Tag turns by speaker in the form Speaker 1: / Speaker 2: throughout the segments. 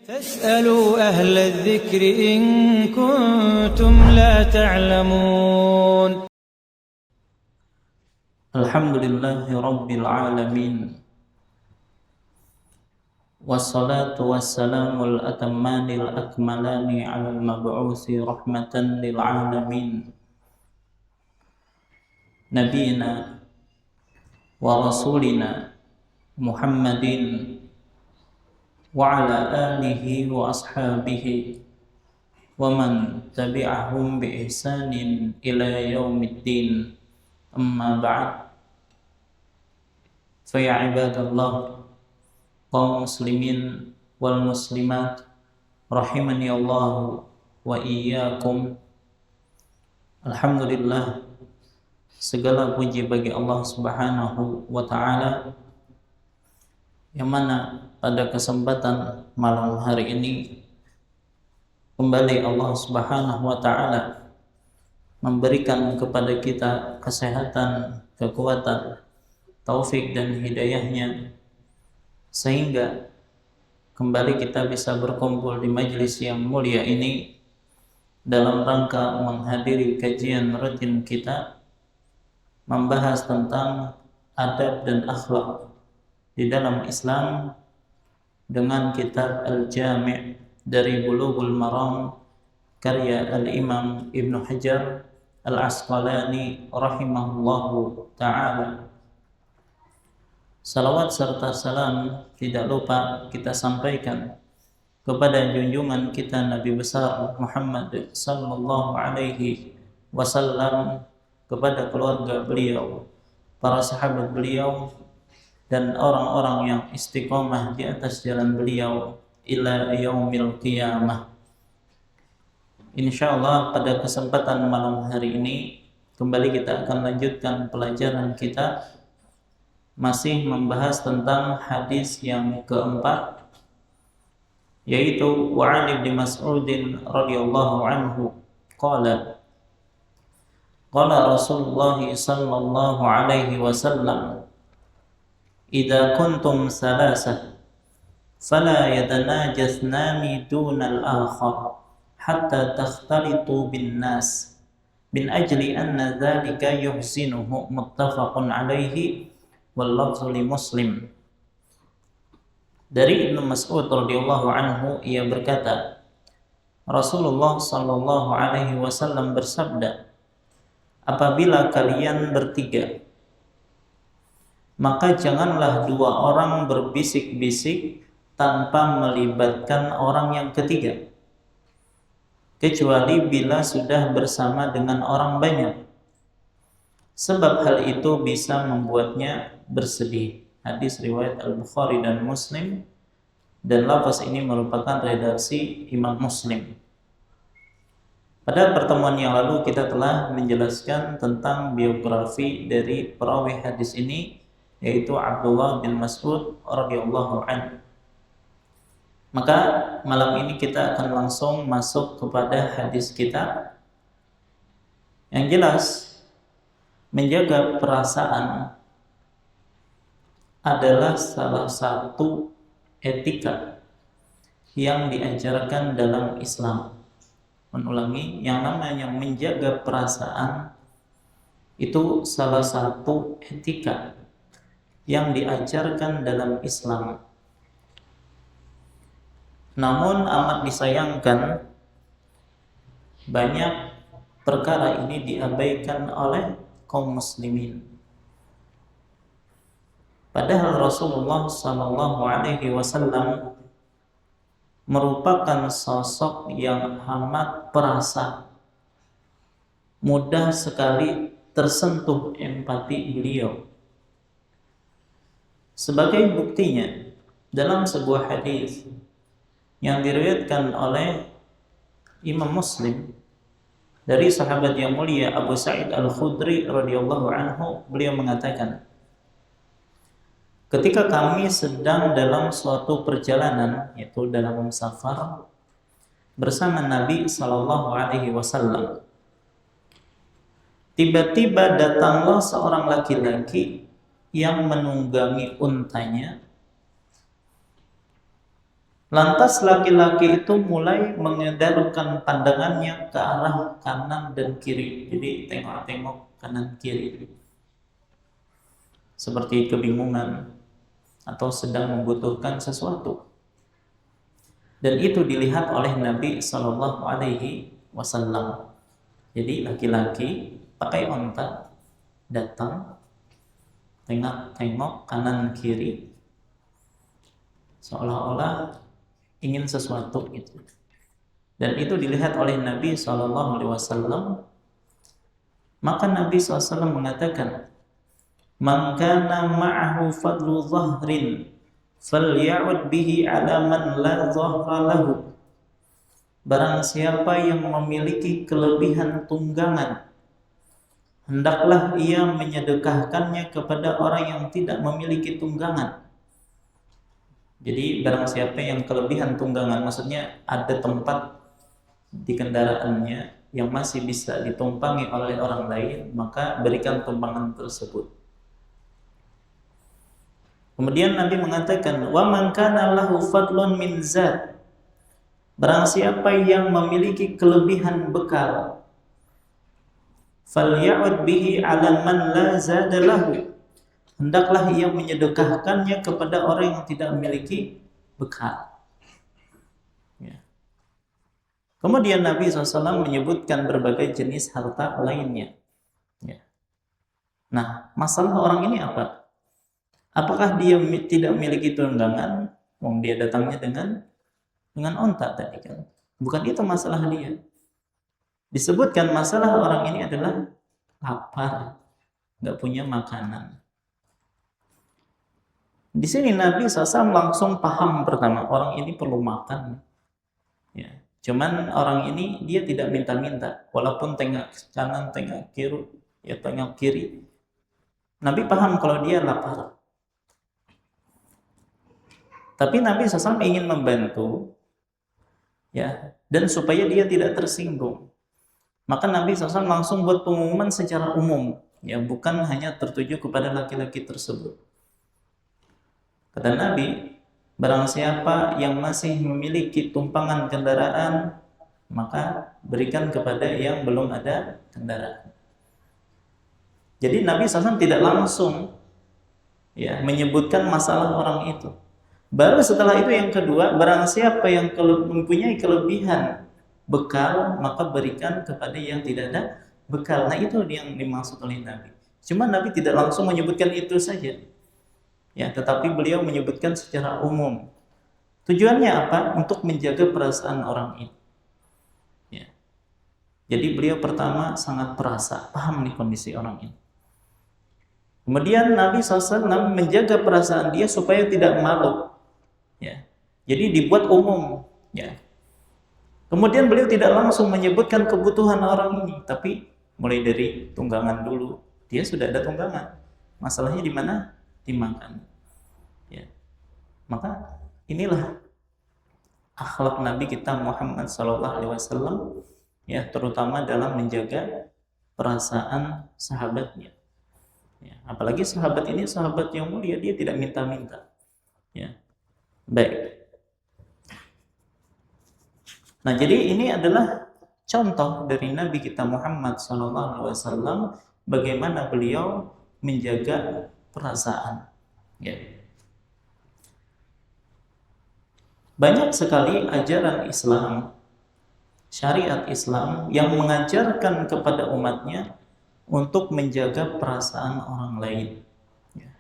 Speaker 1: فاسألوا أهل الذكر إن كنتم لا تعلمون.
Speaker 2: الحمد لله رب العالمين، والصلاة والسلام الأتمان الأكملان على المبعوث رحمة للعالمين نبينا ورسولنا محمد وعلى آله وأصحابه ومن تبعهم بإحسان إلى يوم الدين. أما بعد، فيا عباد الله، kaum muslimin wal muslimat rahimani Allah wa iyyakum. Alhamdulillah, segala puji bagi Allah Subhanahu wa taala, yang mana pada kesempatan malam hari ini kembali Allah Subhanahu wa taala memberikan kepada kita kesehatan, kekuatan, taufik dan hidayahnya, sehingga kembali kita bisa berkumpul di majelis yang mulia ini dalam rangka menghadiri kajian rutin kita membahas tentang adab dan akhlak di dalam Islam dengan kitab Al-Jami' dari Bulughul Maram karya Al-Imam Ibnu Hajar Al-Asqalani rahimahullahu ta'ala. Salawat serta salam tidak lupa kita sampaikan kepada junjungan kita Nabi besar Muhammad sallallahu alaihi wasallam, kepada keluarga beliau, para sahabat beliau, dan orang-orang yang istiqomah di atas jalan beliau ila yaumil qiyamah. Insyaallah pada kesempatan malam hari ini kembali kita akan lanjutkan pelajaran kita, masih membahas tentang hadis yang keempat, yaitu wa an Ibnu Mas'ud radhiyallahu anhu qala Rasulullah sallallahu alaihi wasallam idza kuntum salasah fala yatanajasnani dunal akhar hatta takhtalitu bin nas min ajli anna dhalika yuhsinuhu, muttafaqun alaihi wal lafzu li Muslim. Dari Ibnu Mas'ud radhiyallahu anhu, ia berkata, Rasulullah sallallahu alaihi wasallam bersabda, apabila kalian bertiga, maka janganlah dua orang berbisik-bisik tanpa melibatkan orang yang ketiga, kecuali bila sudah bersama dengan orang banyak, sebab hal itu bisa membuatnya bersedih. Hadis riwayat Al-Bukhari dan Muslim, dan lafaz ini merupakan redaksi Imam Muslim. Pada pertemuan yang lalu kita telah menjelaskan tentang biografi dari perawi hadis ini, yaitu Abdullah bin Mas'ud radhiyallahu anhu. Maka malam ini kita akan langsung masuk kepada hadis kita. Yang jelas, menjaga perasaan adalah salah satu etika yang diajarkan dalam Islam. Menulangi, yang namanya menjaga perasaan itu salah satu etika yang diajarkan dalam Islam. Namun amat disayangkan, banyak perkara ini diabaikan oleh kaum muslimin. Padahal Rasulullah sallallahu alaihi wasallam merupakan sosok yang amat perasa, mudah sekali tersentuh empati beliau. Sebagai buktinya, dalam sebuah hadis yang diriwayatkan oleh Imam Muslim dari sahabat yang mulia Abu Sa'id Al-Khudri radhiyallahu anhu, beliau mengatakan, ketika kami sedang dalam suatu perjalanan, yaitu dalam safar bersama Nabi sallallahu alaihi wasallam, tiba-tiba datanglah seorang laki-laki yang menunggangi untanya Lantas laki-laki itu mulai mengedarkan pandangannya ke arah kanan dan kiri. Jadi tengok-tengok kanan kiri. Seperti kebingungan atau sedang membutuhkan sesuatu. Dan itu dilihat oleh Nabi Shallallahu Alaihi Wasallam. Jadi laki-laki pakai onta datang, tengok-tengok kanan kiri, seolah-olah ingin sesuatu gitu. Dan itu dilihat oleh Nabi SAW. Maka Nabi SAW mengatakan, "Man kana ma'ahu fadlu dhahrin falya'ud bihi 'ala man la dhahra lahu." Barang siapa yang memiliki kelebihan tunggangan, hendaklah ia menyedekahkannya kepada orang yang tidak memiliki tunggangan. Jadi barang siapa yang kelebihan tunggangan, maksudnya ada tempat di kendaraannya yang masih bisa ditumpangi oleh orang lain, maka berikan tumpangan tersebut. Kemudian Nabi mengatakan, "Wa man kana lahu fadlun min zad." Barang siapa yang memiliki kelebihan bekal, falya'ud bihi 'ala man la zada lahu. Hendaklah ia menyedekahkannya kepada orang yang tidak memiliki bekal. Ya. Kemudian Nabi SAW menyebutkan berbagai jenis harta lainnya. Ya. Nah, masalah orang ini apa? Apakah dia tidak memiliki tunggangan? Dia datangnya dengan onta tadi kan? Bukan itu masalah dia. Disebutkan masalah orang ini adalah lapar, nggak punya makanan. Di sini Nabi SAW langsung paham pertama, orang ini perlu makan. Ya. Cuman orang ini dia tidak minta-minta, walaupun tengok kanan, tengok kiri, ya tengok kiri. Nabi paham kalau dia lapar. Tapi Nabi SAW ingin membantu, ya, dan supaya dia tidak tersinggung. Maka Nabi SAW langsung buat pengumuman secara umum, ya, bukan hanya tertuju kepada laki-laki tersebut. Kata Nabi, barang siapa yang masih memiliki tumpangan kendaraan, maka berikan kepada yang belum ada kendaraan. Jadi Nabi SAW tidak langsung, ya, menyebutkan masalah orang itu. Baru setelah itu yang kedua, barang siapa yang mempunyai kelebihan bekal, maka berikan kepada yang tidak ada bekal. Nah, itu yang dimaksud oleh Nabi. Cuma Nabi tidak langsung menyebutkan itu saja. Ya, tetapi beliau menyebutkan secara umum. Tujuannya apa? Untuk menjaga perasaan orang ini. Ya. Jadi beliau pertama sangat perasa, paham nih kondisi orang ini. Kemudian Nabi SAW menjaga perasaan dia supaya tidak malu. Ya. Jadi dibuat umum. Ya. Kemudian beliau tidak langsung menyebutkan kebutuhan orang ini, tapi mulai dari tunggangan dulu. Dia sudah ada tunggangan. Masalahnya di mana? Dimakan. Ya. Maka inilah akhlak Nabi kita Muhammad SAW, ya, terutama dalam menjaga perasaan sahabatnya. Ya. Apalagi sahabat ini sahabat yang mulia, dia tidak minta-minta. Ya. Baik. Nah, jadi ini adalah contoh dari Nabi kita Muhammad SAW, bagaimana beliau menjaga perasaan. Ya. Banyak sekali ajaran Islam, syariat Islam yang mengajarkan kepada umatnya untuk menjaga perasaan orang lain. Ya.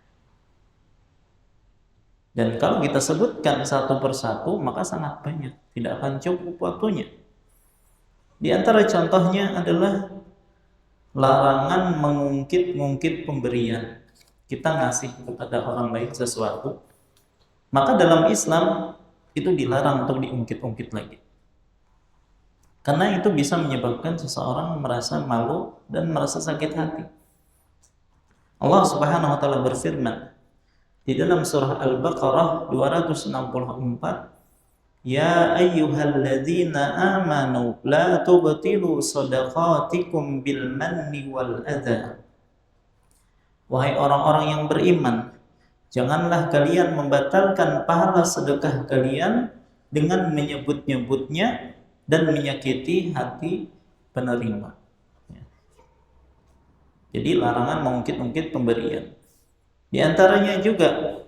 Speaker 2: Dan kalau kita sebutkan satu persatu, maka sangat banyak, tidak akan cukup waktunya. Di antara contohnya adalah larangan mengungkit-ungkit pemberian. Kita ngasih kepada orang lain sesuatu, maka dalam Islam itu dilarang untuk diungkit-ungkit lagi. Karena itu bisa menyebabkan seseorang merasa malu dan merasa sakit hati. Allah Subhanahu wa taala berfirman di dalam surah Al-Baqarah 264, "Ya ayyuhalladzina amanu la tubtilu shadaqatikum bil manni wal adha." Wahai orang-orang yang beriman, janganlah kalian membatalkan pahala sedekah kalian dengan menyebut-nyebutnya dan menyakiti hati penerima. Ya. Jadi larangan mengungkit-ungkit pemberian. Di antaranya juga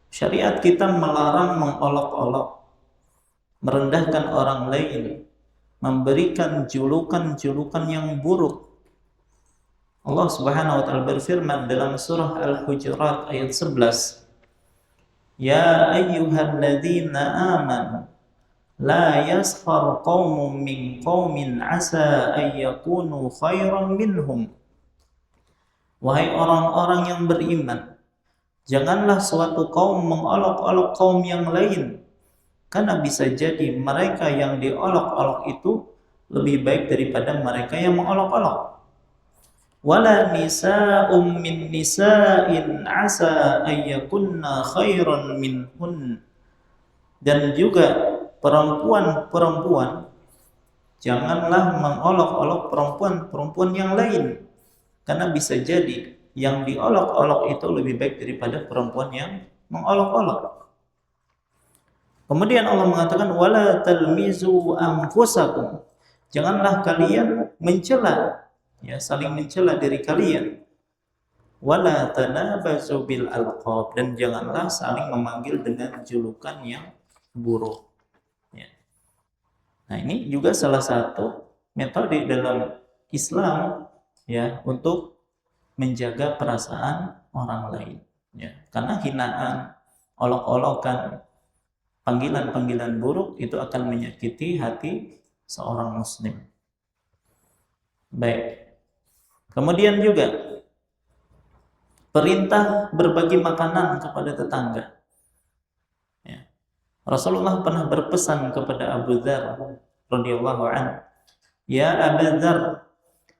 Speaker 2: syariat kita melarang mengolok-olok, merendahkan orang lain, memberikan julukan-julukan yang buruk. Allah Subhanahu wa taala berfirman dalam surah Al-Hujurat ayat 11, "Ya ayyuhalladzina amanu la yaskhar qaumun min qaumin asa ay yakunu khairan minhum." Wahai orang-orang yang beriman, janganlah suatu kaum mengolok-olok kaum yang lain, karena bisa jadi mereka yang diolok-olok itu lebih baik daripada mereka yang mengolok-olok. Wala nisa'um min nisa'in asa ayyakunna khairan minhun. Dan juga perempuan-perempuan, janganlah mengolok-olok perempuan-perempuan yang lain, karena bisa jadi yang diolok-olok itu lebih baik daripada perempuan yang mengolok-olok. Kemudian Allah mengatakan wala talmizu anfusakum. Janganlah kalian mencela, ya, saling mencela diri kalian. Wala tanabazu bil alqab, dan janganlah saling memanggil dengan julukan yang buruk. Ya. Nah, ini juga salah satu metode dalam Islam, ya, untuk menjaga perasaan orang lain, ya. Karena hinaan, olok-olokan, panggilan-panggilan buruk itu akan menyakiti hati seorang muslim. Baik. Kemudian juga perintah berbagi makanan kepada tetangga. Ya. Rasulullah pernah berpesan kepada Abu Dzar radhiyallahu anhu, "Ya Abu Dzar,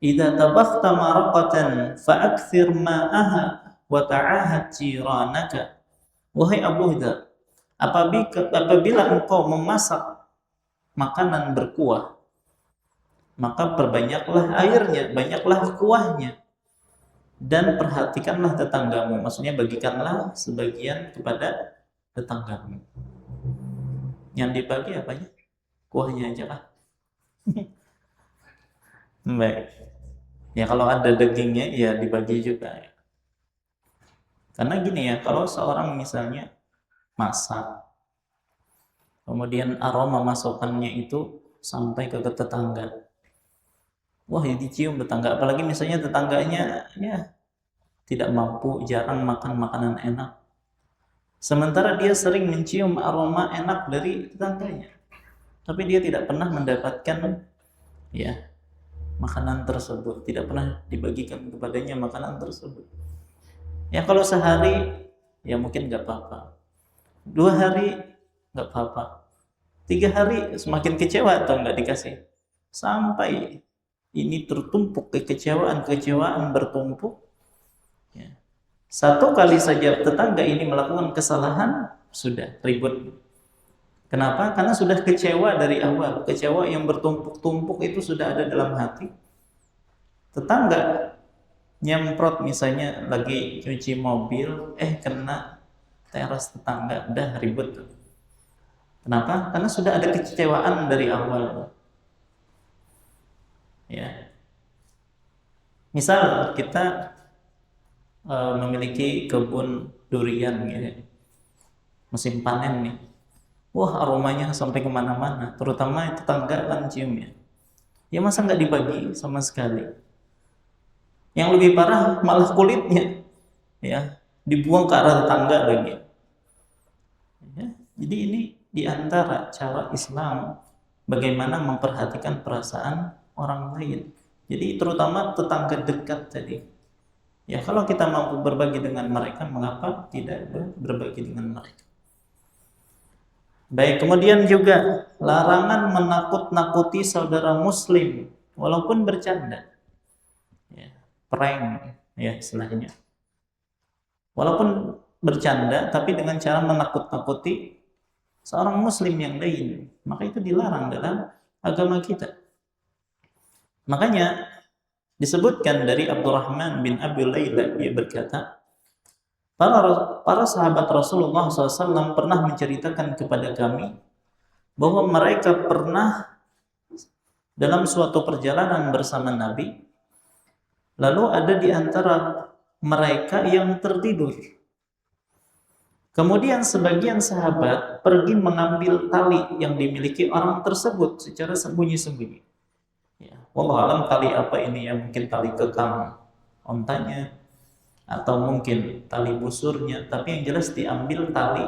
Speaker 2: idza tabakhta maraqatan fa'akthir ma'aha wa ta'ahad jiranaka." Wahai Abu Dzar, apabila engkau memasak makanan berkuah, maka perbanyaklah airnya, banyaklah kuahnya, dan perhatikanlah tetanggamu. Maksudnya bagikanlah sebagian kepada tetanggamu. Yang dibagi apanya? Kuahnya aja kah? Baik. Ya kalau ada dagingnya ya dibagi juga. Karena gini ya, kalau seorang misalnya masak, kemudian aroma masakannya itu sampai ke tetangga, wah dicium tetangga, apalagi misalnya tetangganya ya tidak mampu, jarang makan makanan enak, sementara dia sering mencium aroma enak dari tetangganya, tapi dia tidak pernah mendapatkan ya makanan tersebut, tidak pernah dibagikan kepadanya makanan tersebut. Ya kalau sehari ya mungkin nggak apa-apa, 2 hari nggak apa-apa, 3 hari semakin kecewa atau nggak dikasih, sampai ini tertumpuk, kekecewaan bertumpuk. Ya. 1 kali saja tetangga ini melakukan kesalahan, sudah ribut. Kenapa? Karena sudah kecewa dari awal. Kecewa yang bertumpuk-tumpuk itu sudah ada dalam hati. Tetangga nyemprot misalnya lagi cuci mobil, kena teras tetangga, udah ribut. Kenapa? Karena sudah ada kekecewaan dari awal. Ya. Misal kita memiliki kebun durian, gitu. Musim panen nih, wah aromanya sampai kemana-mana, terutama tetangga kan ciumnya. Ya masa nggak dibagi sama sekali? Yang lebih parah malah kulitnya, ya dibuang ke arah tetangga lagi. Ya, jadi ini diantara cara Islam bagaimana memperhatikan perasaan orang lain. Jadi terutama tetangga dekat tadi. Ya kalau kita mampu berbagi dengan mereka, mengapa tidak berbagi dengan mereka? Baik, kemudian juga larangan menakut-nakuti saudara muslim walaupun bercanda. Ya, prank ya istilahnya. Walaupun bercanda tapi dengan cara menakut-nakuti seorang muslim yang lain, maka itu dilarang dalam agama kita. Makanya disebutkan dari Abdurrahman bin Abi Layla, dia berkata, para sahabat Rasulullah SAW pernah menceritakan kepada kami bahwa mereka pernah dalam suatu perjalanan bersama Nabi, lalu ada di antara mereka yang tertidur. Kemudian sebagian sahabat pergi mengambil tali yang dimiliki orang tersebut secara sembunyi-sembunyi. Ya, wallahu alam tali apa ini, yang mungkin tali kekang ontanya atau mungkin tali busurnya, tapi yang jelas diambil tali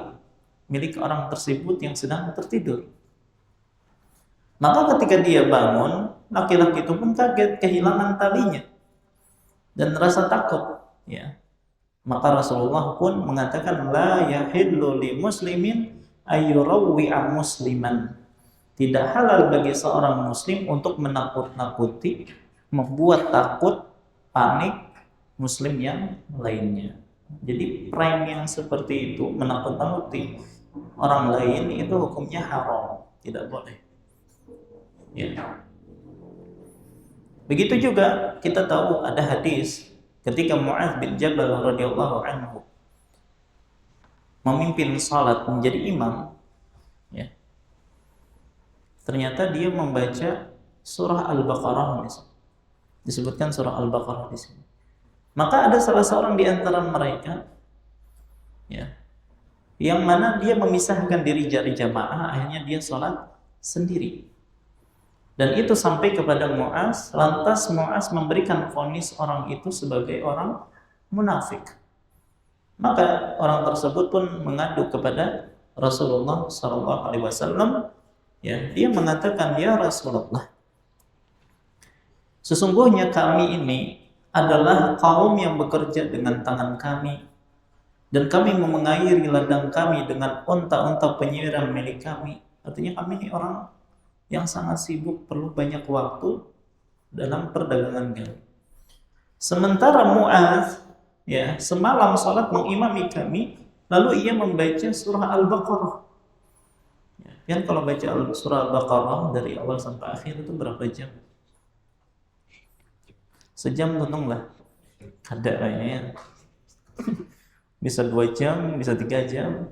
Speaker 2: milik orang tersebut yang sedang tertidur. Maka ketika dia bangun, laki-laki itu pun kaget kehilangan talinya dan rasa takut, ya. Maka Rasulullah pun mengatakan, la yahillu li muslimin ayyurawwi'a musliman. Tidak halal bagi seorang muslim untuk menakut-nakuti, membuat takut, panik muslim yang lainnya. Jadi prank yang seperti itu, menakut-nakuti orang lain, itu hukumnya haram, tidak boleh. Ya. Begitu juga kita tahu ada hadis ketika Mu'adz bin Jabal radhiyallahu anhu memimpin salat, menjadi imam, ya. Ternyata dia membaca surah Al-Baqarah, disebutkan surah Al-Baqarah di sini. Maka ada salah seorang di antara mereka, ya, yang mana dia memisahkan diri dari jamaah, akhirnya dia salat sendiri. Dan itu sampai kepada Mu'adz, lantas Mu'adz memberikan vonis orang itu sebagai orang munafik. Maka orang tersebut pun mengadu kepada Rasulullah SAW. Ya, dia mengatakan, ya Rasulullah, sesungguhnya kami ini adalah kaum yang bekerja dengan tangan kami, dan kami mengairi ladang kami dengan unta-unta penyiram milik kami. Artinya kami ini orang yang sangat sibuk, perlu banyak waktu dalam perdagangan kami. Sementara Mu'adz, ya, semalam salat mengimami kami, lalu ia membaca surah Al-Baqarah. Ya, kan kalau baca surah Al-Baqarah dari awal sampai akhir itu berapa jam? Sejam tentu lah. Ada kayaknya. Bisa 2 jam, bisa 3 jam.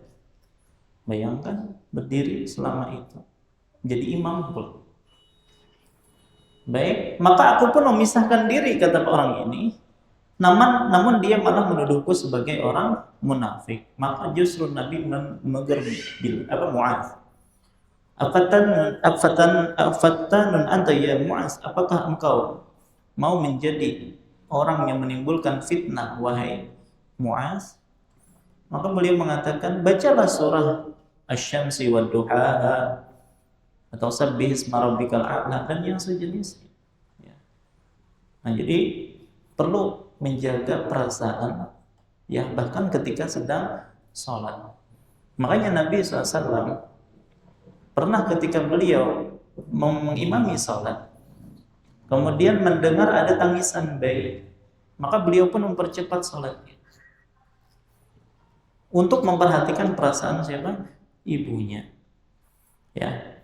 Speaker 2: Bayangkan berdiri selama itu. Jadi imam pula. Baik, maka aku pun memisahkan diri, kata orang ini. Namun dia malah menuduhku sebagai orang munafik. Maka justru Nabi menegur Mu'adz. Afattanun anta ya Mu'adz, apakah engkau mau menjadi orang yang menimbulkan fitnah, wahai Mu'adz? Maka beliau mengatakan, bacalah surah Asy-Syamsi wad Duhaha, atau sabbih isma rabbikal a'la, dan yang sejenisnya. Ya. Nah, jadi perlu menjaga perasaan, ya, bahkan ketika sedang sholat. Makanya Nabi SAW pernah ketika beliau mengimami sholat, kemudian mendengar ada tangisan bayi, maka beliau pun mempercepat sholatnya untuk memperhatikan perasaan siapa? Ibunya. Ya.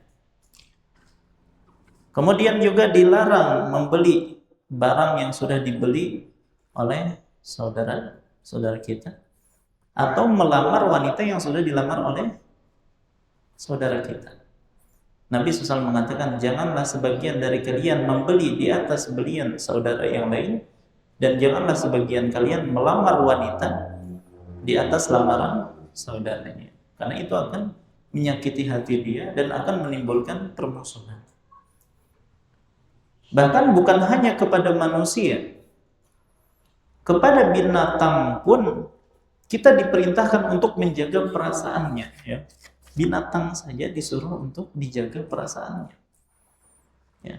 Speaker 2: Kemudian juga dilarang membeli barang yang sudah dibeli oleh saudara kita, atau melamar wanita yang sudah dilamar oleh saudara kita. Nabi SAW mengatakan, janganlah sebagian dari kalian membeli di atas belian saudara yang lain, dan janganlah sebagian kalian melamar wanita di atas lamaran saudaranya, karena itu akan menyakiti hati dia dan akan menimbulkan permusuhan. Bahkan bukan hanya kepada manusia, kepada binatang pun kita diperintahkan untuk menjaga perasaannya, ya. Binatang saja disuruh untuk dijaga perasaannya, ya.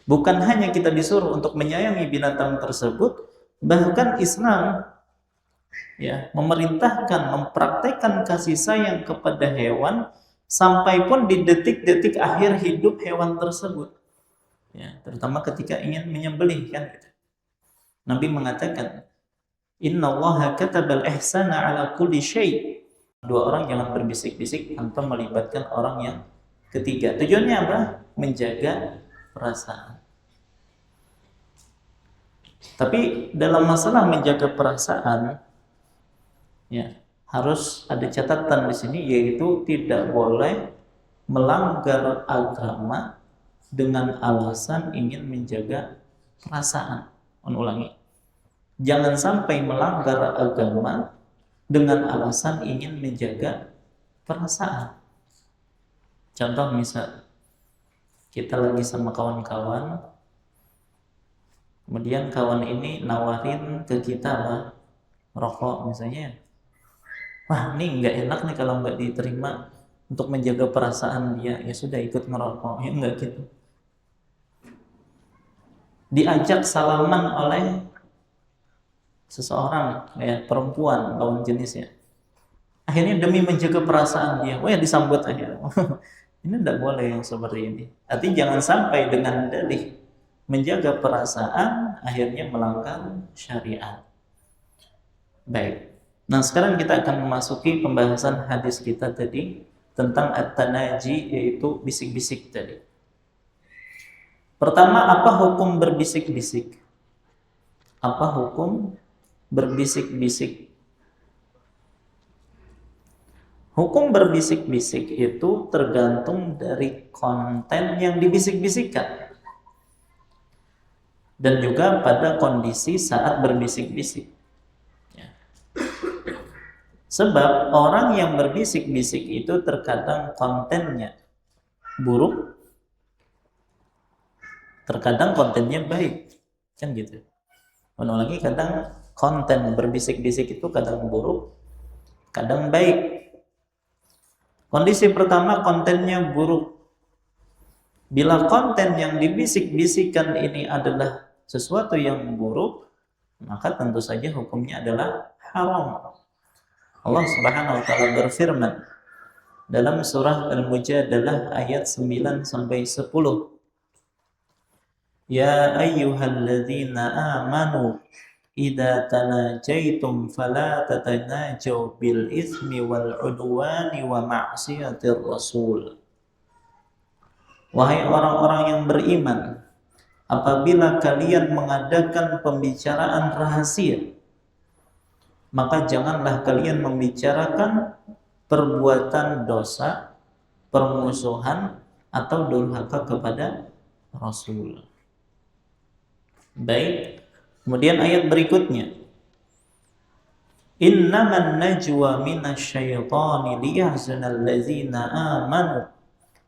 Speaker 2: Bukan hanya kita disuruh untuk menyayangi binatang tersebut, bahkan Islam, ya, memerintahkan mempraktekkan kasih sayang kepada hewan sampai pun di detik-detik akhir hidup hewan tersebut. Ya, terutama ketika ingin menyembelih, kan gitu. Nabi mengatakan, innallaha katabal ihsana ala kulli syai'. Dua orang jangan berbisik-bisik tanpa melibatkan orang yang ketiga. Tujuannya apa? Menjaga perasaan. Tapi dalam masalah menjaga perasaan, ya, harus ada catatan di sini, yaitu tidak boleh melanggar agama dengan alasan ingin menjaga perasaan. Ulangi. Jangan sampai melanggar agama dengan alasan ingin menjaga perasaan. Contoh misal, kita lagi sama kawan-kawan, kemudian kawan ini nawarin ke kita rokok misalnya. Wah, ini nggak enak nih kalau nggak diterima, untuk menjaga perasaan dia, ya sudah ikut ngerokok. Ya enggak gitu. Diajak salaman oleh seseorang, ya perempuan lawan jenisnya. Akhirnya demi menjaga perasaan dia, ya disambut aja. Ini tidak boleh yang seperti ini. Artinya jangan sampai dengan dalih menjaga perasaan akhirnya melanggar syariat. Baik. Nah, sekarang kita akan memasuki pembahasan hadis kita tadi tentang at-tanaji, yaitu bisik-bisik tadi. Pertama, apa hukum berbisik-bisik? Apa hukum berbisik-bisik? Hukum berbisik-bisik itu tergantung dari konten yang dibisik-bisikkan dan juga pada kondisi saat berbisik-bisik. Sebab orang yang berbisik-bisik itu terkadang kontennya buruk, terkadang kontennya baik, kan gitu. Lagi kadang konten berbisik-bisik itu kadang buruk, kadang baik. Kondisi pertama, kontennya buruk. Bila konten yang dibisik-bisikkan ini adalah sesuatu yang buruk, maka tentu saja hukumnya adalah haram. Allah Subhanahu wa taala berfirman dalam surah Al-Mujadalah ayat 9 sampai 10. Ya ayyuhalladzina amanu idza tanajaitum fala tatanajaw bil itsmi wal udwani wa ma'siyatir rasul. Wahai orang-orang yang beriman, apabila kalian mengadakan pembicaraan rahasia, maka janganlah kalian membicarakan perbuatan dosa, permusuhan, atau durhaka kepada Rasul. Baik, kemudian ayat berikutnya. Innaman najwa minasyaitani liyahzunal ladzina amanu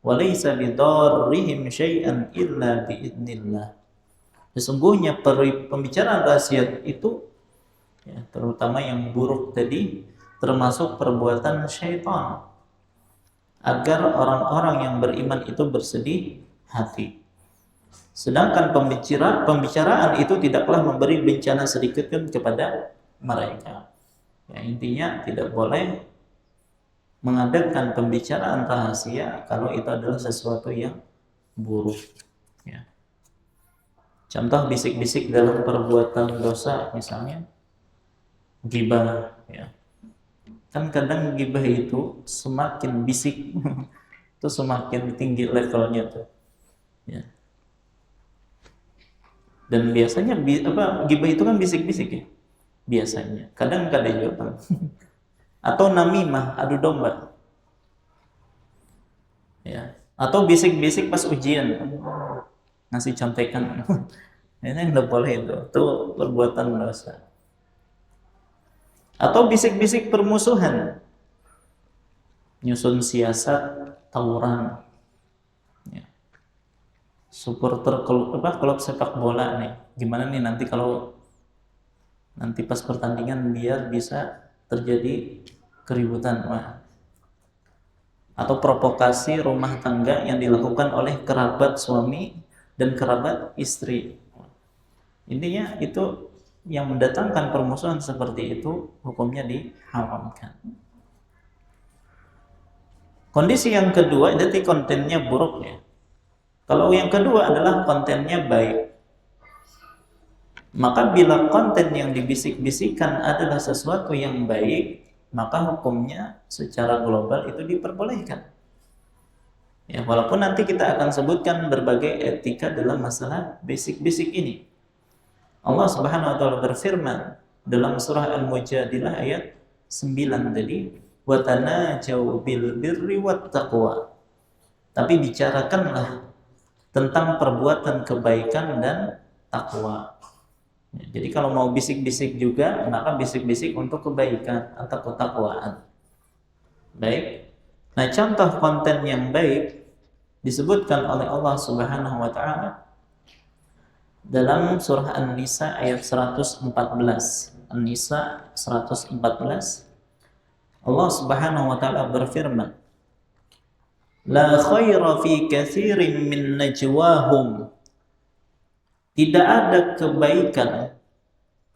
Speaker 2: wa laysa bidarrihim syai'an illa biidznillah. Sesungguhnya pembicaraan rahasia itu, ya, terutama yang buruk tadi, termasuk perbuatan syaitan agar orang-orang yang beriman itu bersedih hati. Sedangkan pembicaraan itu tidaklah memberi bencana sedikit pun kepada mereka. Ya, intinya tidak boleh mengadakan pembicaraan rahasia kalau itu adalah sesuatu yang buruk. Ya. Contoh bisik-bisik dalam perbuatan dosa, misalnya ghibah, ya. Kan kadang ghibah itu semakin bisik itu semakin tinggi levelnya tuh, ya. Dan biasanya ghibah itu kan bisik-bisik ya, biasanya. Kadang ada juga atau namimah, adu domba, ya. Atau bisik-bisik pas ujian, ngasih contekan. Ini nggak boleh itu perbuatan dosa. Atau bisik-bisik permusuhan, nyusun siasat tawuran, ya. Supporter klub sepak bola nih, gimana nih nanti kalau nanti pas pertandingan biar bisa terjadi keributan, atau provokasi rumah tangga yang dilakukan oleh kerabat suami dan kerabat istri. Intinya itu yang mendatangkan permusuhan seperti itu hukumnya diharamkan. Kondisi yang kedua, jadi kontennya buruk ya. Kalau yang kedua adalah kontennya baik, maka bila konten yang dibisik-bisikkan adalah sesuatu yang baik, maka hukumnya secara global itu diperbolehkan. Ya, walaupun nanti kita akan sebutkan berbagai etika dalam masalah bisik-bisik ini. Allah Subhanahu wa taala berfirman dalam surah Al-Mujadilah ayat 9 tadi, wa tanajaw bil birri wat taqwa. tapi bicarakanlah tentang perbuatan kebaikan dan takwa. Jadi kalau mau bisik-bisik juga, maka bisik-bisik untuk kebaikan atau ketakwaan. Baik. Nah, contoh konten yang baik disebutkan oleh Allah Subhanahu wa taala dalam surah An-Nisa ayat 114. An-Nisa 114. Allah Subhanahu wa taala berfirman, "La khaira fi katsirin min najwahum." Tidak ada kebaikan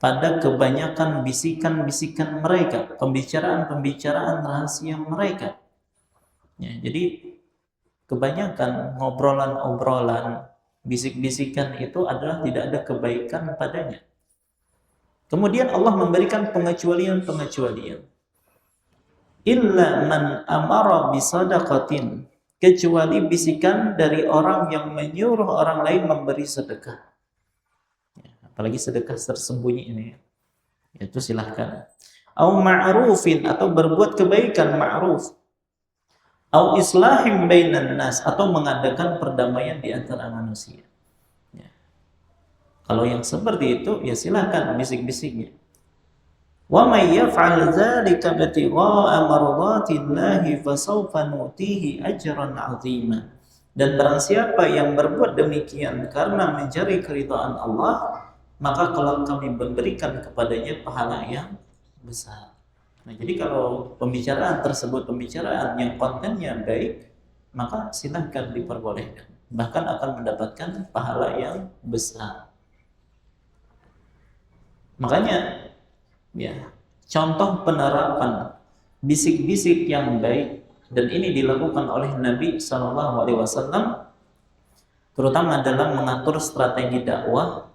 Speaker 2: pada kebanyakan bisikan-bisikan mereka, pembicaraan-pembicaraan rahasia mereka. Ya, jadi kebanyakan ngobrolan-obrolan, bisik-bisikan itu adalah tidak ada kebaikan padanya. Kemudian Allah memberikan pengecualian-pengecualian. Illa man amara bisadaqatin, kecuali bisikan dari orang yang menyuruh orang lain memberi sedekah. Apalagi sedekah tersembunyi ini, itu silahkan. Au ma'rufin, atau berbuat kebaikan ma'ruf. Au islahim bainan nas, atau mengadakan perdamaian di antara manusia. Ya. Kalau yang seperti itu, ya silahkan bisik-bisiknya. Wa may yaf'al dzalika ibtigha'a mardatillahi fasawfa nu'tihi ajran 'azima. Dan barang siapa yang berbuat demikian karena mencari keridhaan Allah, maka kalau kami memberikan kepadanya pahala yang besar. Nah, jadi kalau pembicaraan tersebut pembicaraan yang kontennya baik, maka silahkan diperbolehkan. Bahkan akan mendapatkan pahala yang besar. Makanya, ya, contoh penerapan bisik-bisik yang baik, dan ini dilakukan oleh Nabi SAW, terutama dalam mengatur strategi dakwah.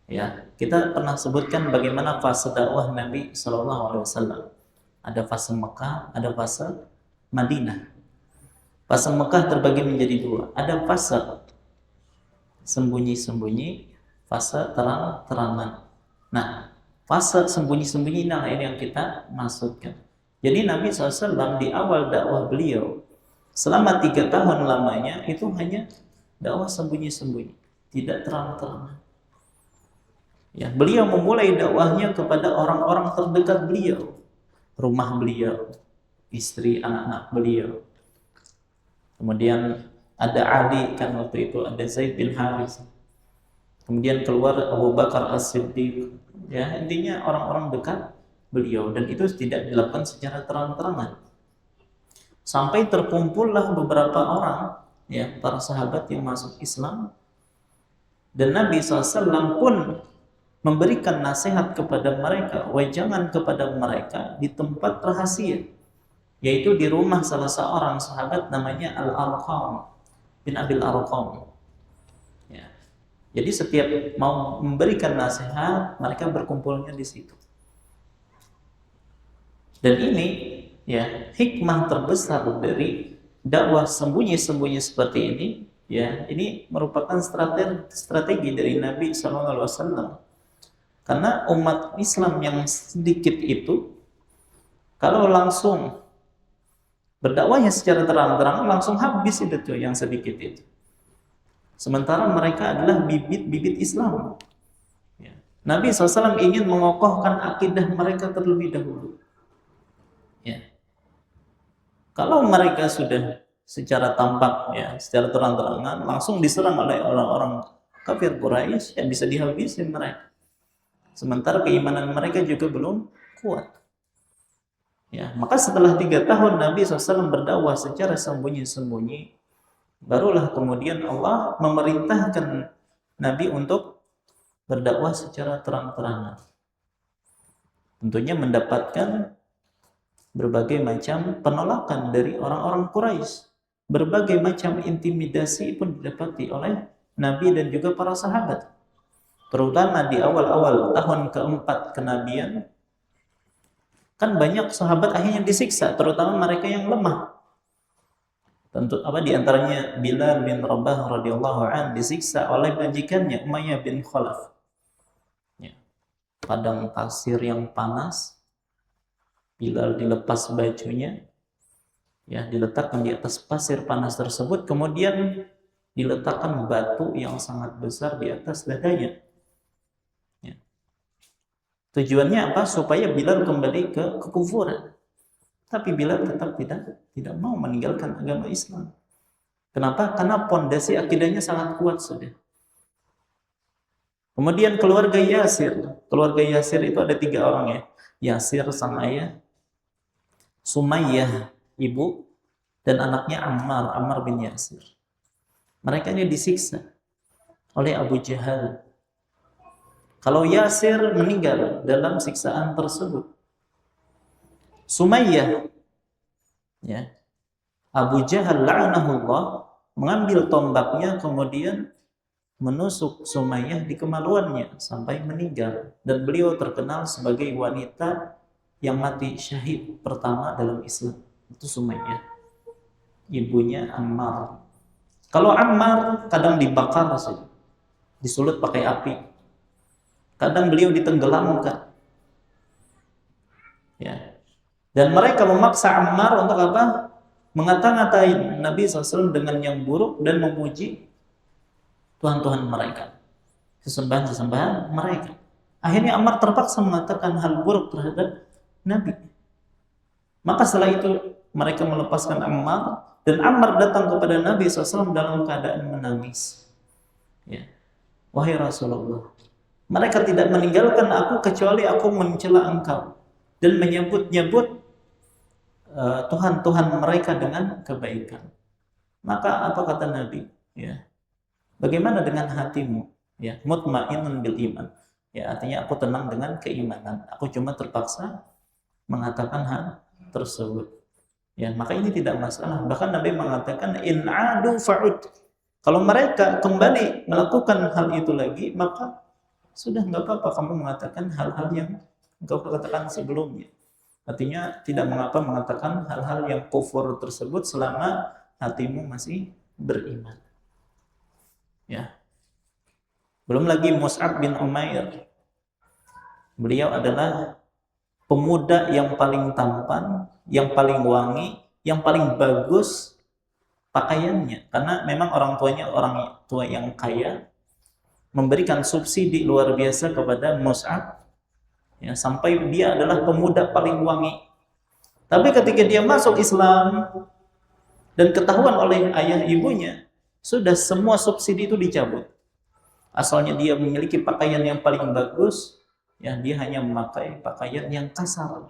Speaker 2: Ya, kita pernah sebutkan bagaimana fase dakwah Nabi SAW. Ada fase Mekah, ada fase Madinah. Fase Mekah terbagi menjadi dua. Ada fase sembunyi-sembunyi, fase terang-terangan. Nah, fase sembunyi-sembunyi inilah yang kita maksudkan. Jadi Nabi SAW di awal dakwah beliau, selama 3 tahun lamanya, itu hanya dakwah sembunyi-sembunyi, tidak terang-terangan. Ya, beliau memulai dakwahnya kepada orang-orang terdekat beliau, rumah beliau, istri, anak-anak beliau. Kemudian ada Ali, kan waktu itu ada Zaid bin Haris. Kemudian keluar Abu Bakar As-Siddiq. Ya, intinya orang-orang dekat beliau, dan itu tidak dilakukan secara terang-terangan. Sampai terkumpullah beberapa orang, ya, para sahabat yang masuk Islam, dan Nabi SAW pun memberikan nasihat kepada mereka, wejangan kepada mereka di tempat rahasia, yaitu di rumah salah seorang sahabat namanya Al-Arqam bin Abil Arqam. Ya. Jadi setiap mau memberikan nasihat, mereka berkumpulnya di situ. Dan ini, ya, hikmah terbesar dari dakwah sembunyi-sembunyi seperti ini. Ya, ini merupakan strategi dari Nabi SAW. Karena umat Islam yang sedikit itu, kalau langsung berdakwahnya secara terang-terangan, langsung habis itu tuh yang sedikit itu. Sementara mereka adalah bibit-bibit Islam. Ya. Nabi SAW ingin mengokohkan akidah mereka terlebih dahulu. Ya. Kalau mereka sudah secara tampak, ya, secara terang-terangan, langsung diserang oleh orang-orang kafir Quraisy, ya bisa dihabisi mereka. Sementara keimanan mereka juga belum kuat. Ya, maka setelah 3 tahun Nabi SAW berdakwah secara sembunyi-sembunyi, barulah kemudian Allah memerintahkan Nabi untuk berdakwah secara terang-terangan. Tentunya mendapatkan berbagai macam penolakan dari orang-orang Quraisy. Berbagai macam intimidasi pun didapati oleh Nabi dan juga para sahabat. Terutama di awal-awal tahun keempat kenabian, kan banyak sahabat akhirnya disiksa, terutama mereka yang lemah. Tentu di antaranya Bilal bin Rabah radhiyallahu an disiksa oleh majikannya Umayyah bin Khalaf. Ya. Padang pasir yang panas, Bilal dilepas bajunya, Ya, diletakkan di atas pasir panas tersebut, kemudian diletakkan batu yang sangat besar di atas dadanya. Ya. Tujuannya apa? Supaya Bilal kembali ke kekufuran. Tapi Bilal tetap tidak mau meninggalkan agama Islam. Kenapa? Karena pondasi akidahnya sangat kuat sudah. Kemudian keluarga Yasir. Keluarga Yasir itu ada 3 orang ya. Yasir sang ayah, Sumayyah ibu, dan anaknya Ammar bin Yasir. Mereka ini disiksa oleh Abu Jahal. Kalau Yasir meninggal dalam siksaan tersebut, Sumayyah, ya, Abu Jahal la'anahullah mengambil tombaknya kemudian menusuk Sumayyah di kemaluannya sampai meninggal, dan beliau terkenal sebagai wanita yang mati syahid pertama dalam Islam. Itu Sumayyah, ibunya Ammar. Kalau Ammar kadang dibakar saja, disulut pakai api. Kadang beliau ditenggelamkan. Ya. Dan mereka memaksa Ammar untuk apa? Mengata-ngatain Nabi SAW dengan yang buruk dan memuji Tuhan-Tuhan mereka, sesembahan-sesembahan mereka. Akhirnya Ammar terpaksa mengatakan hal buruk terhadap Nabi. Maka setelah itu mereka melepaskan Ammar, dan Ammar datang kepada Nabi SAW dalam keadaan menangis. Ya. Wahai Rasulullah, mereka tidak meninggalkan aku kecuali aku mencela engkau dan menyebut-nyebut Tuhan-Tuhan mereka dengan kebaikan. Maka apa kata Nabi? Ya. Bagaimana dengan hatimu? Ya, mutmainnun bil iman. Ya, artinya aku tenang dengan keimanan. Aku cuma terpaksa mengatakan hal tersebut. Ya, maka ini tidak masalah. Bahkan Nabi mengatakan in adu fa'ud. Kalau mereka kembali melakukan hal itu lagi, maka sudah nggak apa-apa kamu mengatakan hal-hal yang engkau katakan sebelumnya. Artinya tidak mengapa mengatakan hal-hal yang kufur tersebut selama hatimu masih beriman. Ya. Belum lagi Mus'ab bin Umair. Beliau adalah pemuda yang paling tampan, yang paling wangi, yang paling bagus pakaiannya. Karena memang orang tuanya orang tua yang kaya, memberikan subsidi luar biasa kepada Mus'ab. Ya, sampai dia adalah pemuda paling wangi. Tapi ketika dia masuk Islam dan ketahuan oleh ayah ibunya, sudah semua subsidi itu dicabut. Asalnya dia memiliki pakaian yang paling bagus, ya dia hanya memakai pakaian yang kasar.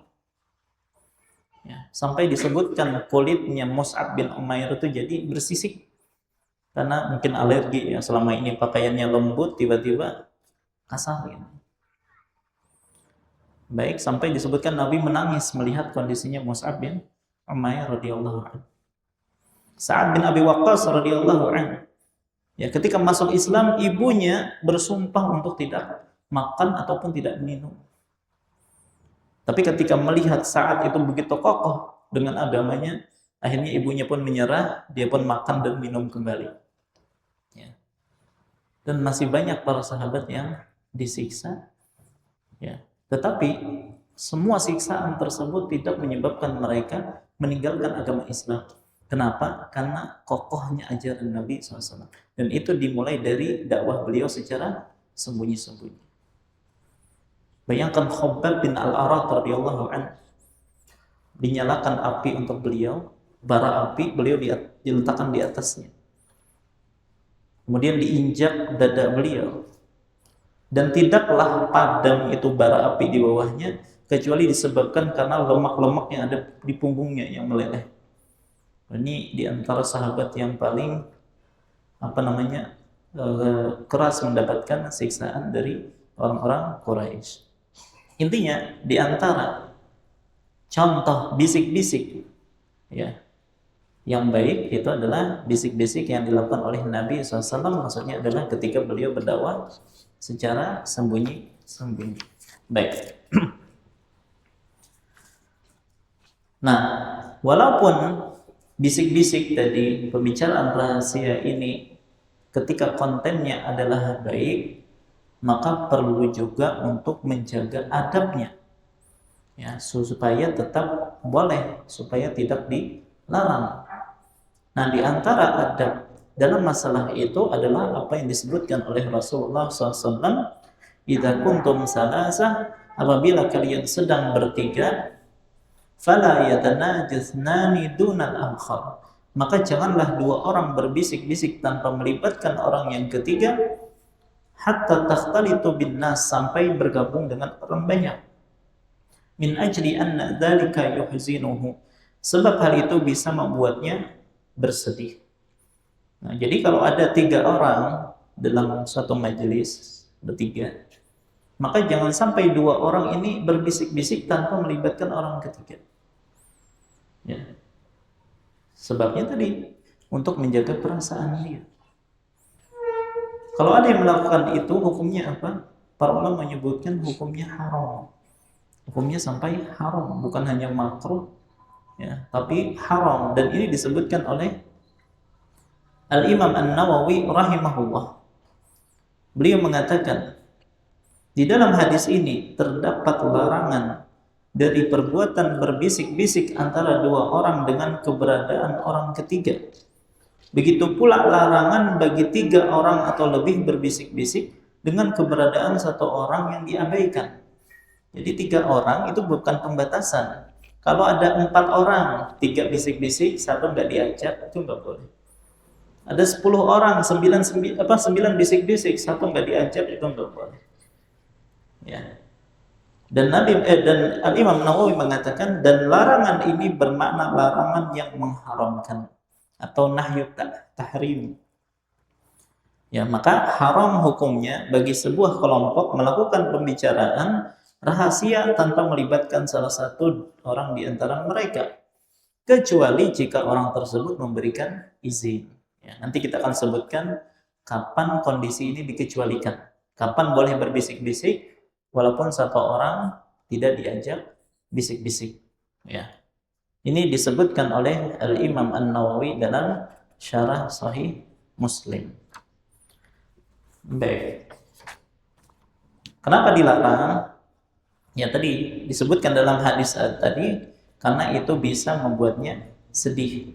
Speaker 2: Ya, sampai disebutkan kulitnya Mus'ab bin Umair itu jadi bersisik karena mungkin alergi ya, selama ini pakaiannya lembut tiba-tiba kasar ya. Baik, sampai disebutkan Nabi menangis melihat kondisinya Mus'ab bin Umair radhiyallahu anhu. Sa'ad bin Abi Waqqas radhiyallahu anhu, ya, ketika masuk Islam ibunya bersumpah untuk tidak makan ataupun tidak minum. Tapi ketika melihat Sa'ad itu begitu kokoh dengan agamanya, akhirnya ibunya pun menyerah, dia pun makan dan minum kembali. Ya. Dan masih banyak para sahabat yang disiksa. Ya. Tetapi semua siksaan tersebut tidak menyebabkan mereka meninggalkan agama Islam. Kenapa? Karena kokohnya ajaran Nabi SAW. Dan itu dimulai dari dakwah beliau secara sembunyi-sembunyi. Bayangkan Khabbab bin Al-Arat radhiyallahu anhu, dinyalakan api untuk beliau, bara api, beliau diletakkan di atasnya. Kemudian diinjak dada beliau. Dan tidaklah padam itu bara api di bawahnya, kecuali disebabkan karena lemak-lemak yang ada di punggungnya yang meleleh. Ini di antara sahabat yang paling keras mendapatkan siksaan dari orang-orang Quraisy. Intinya di antara contoh bisik-bisik ya yang baik itu adalah bisik-bisik yang dilakukan oleh Nabi SAW, maksudnya adalah ketika beliau berdakwah secara sembunyi-sembunyi. Baik. Nah, walaupun bisik-bisik tadi, pembicaraan rahasia ini ketika kontennya adalah baik, maka perlu juga untuk menjaga adabnya. Ya, supaya tetap boleh, supaya tidak larang. Nah, di antara adab dalam masalah itu adalah apa yang disebutkan oleh Rasulullah SAW, idza kuntum salasah, apabila kalian sedang bertiga, fala yatanajasnani dunal akhar, maka janganlah dua orang berbisik-bisik tanpa melibatkan orang yang ketiga, hatta takhtalitu bin nas, sampai bergabung dengan orang banyak. Min ajli anna dzalika yuhzinuhu, sebab hal itu bisa membuatnya bersedih. Nah, jadi kalau ada 3 orang dalam suatu majelis bertiga, maka jangan sampai 2 orang ini berbisik-bisik tanpa melibatkan orang ketiga. Ya. Sebabnya tadi untuk menjaga perasaan dia. Kalau ada yang melakukan itu, hukumnya apa? Para ulama menyebutkan hukumnya haram. Hukumnya sampai haram, bukan hanya makruh, ya, tapi haram. Dan ini disebutkan oleh Al-Imam An-Nawawi rahimahullah. Beliau mengatakan, di dalam hadis ini terdapat larangan dari perbuatan berbisik-bisik antara 2 orang dengan keberadaan orang ketiga. Begitu pula larangan bagi 3 orang atau lebih berbisik-bisik dengan keberadaan 1 orang yang diabaikan. Jadi 3 orang itu bukan pembatasan. Kalau ada 4 orang, 3 bisik-bisik, 1 nggak diajak, itu nggak boleh. Ada 10 orang, 9 bisik-bisik, 1 nggak diajak, itu nggak boleh. Ya. Dan Al-Imam Nawawi mengatakan, dan larangan ini bermakna larangan yang mengharamkan atau nahyu tahrim. Ya, maka haram hukumnya bagi sebuah kelompok melakukan pembicaraan rahasia tanpa melibatkan salah satu orang di antara mereka, kecuali jika orang tersebut memberikan izin. Ya, nanti kita akan sebutkan kapan kondisi ini dikecualikan, kapan boleh berbisik-bisik walaupun 1 orang tidak diajak bisik-bisik. Ya. Ini disebutkan oleh Al-Imam An-Nawawi dalam Syarah Sahih Muslim. Baik. Kenapa dilarang? Ya, tadi disebutkan dalam hadis tadi, karena itu bisa membuatnya sedih.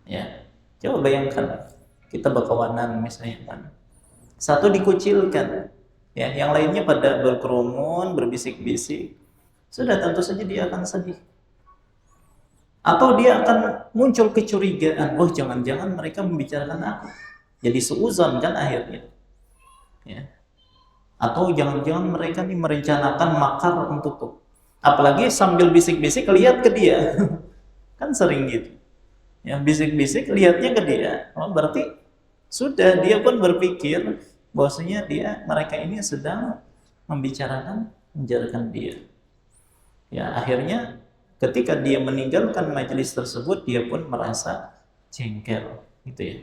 Speaker 2: Ya. Coba bayangkan, kita berkawanan misalnya kan. 1 dikucilkan, ya, yang lainnya pada berkerumun, berbisik-bisik, sudah tentu saja dia akan sedih. Atau dia akan muncul kecurigaan, oh jangan-jangan mereka membicarakan aku. Jadi suuzon kan akhirnya. Ya. Atau jangan-jangan mereka ini merencanakan makar untukku. Apalagi sambil bisik-bisik lihat ke dia. Kan sering gitu. Ya, bisik-bisik lihatnya ke dia. Oh, berarti sudah dia pun berpikir bahwasanya mereka ini sedang membicarakan menjarakan dia. Ya, akhirnya ketika dia meninggalkan majelis tersebut, dia pun merasa jengkel, gitu ya.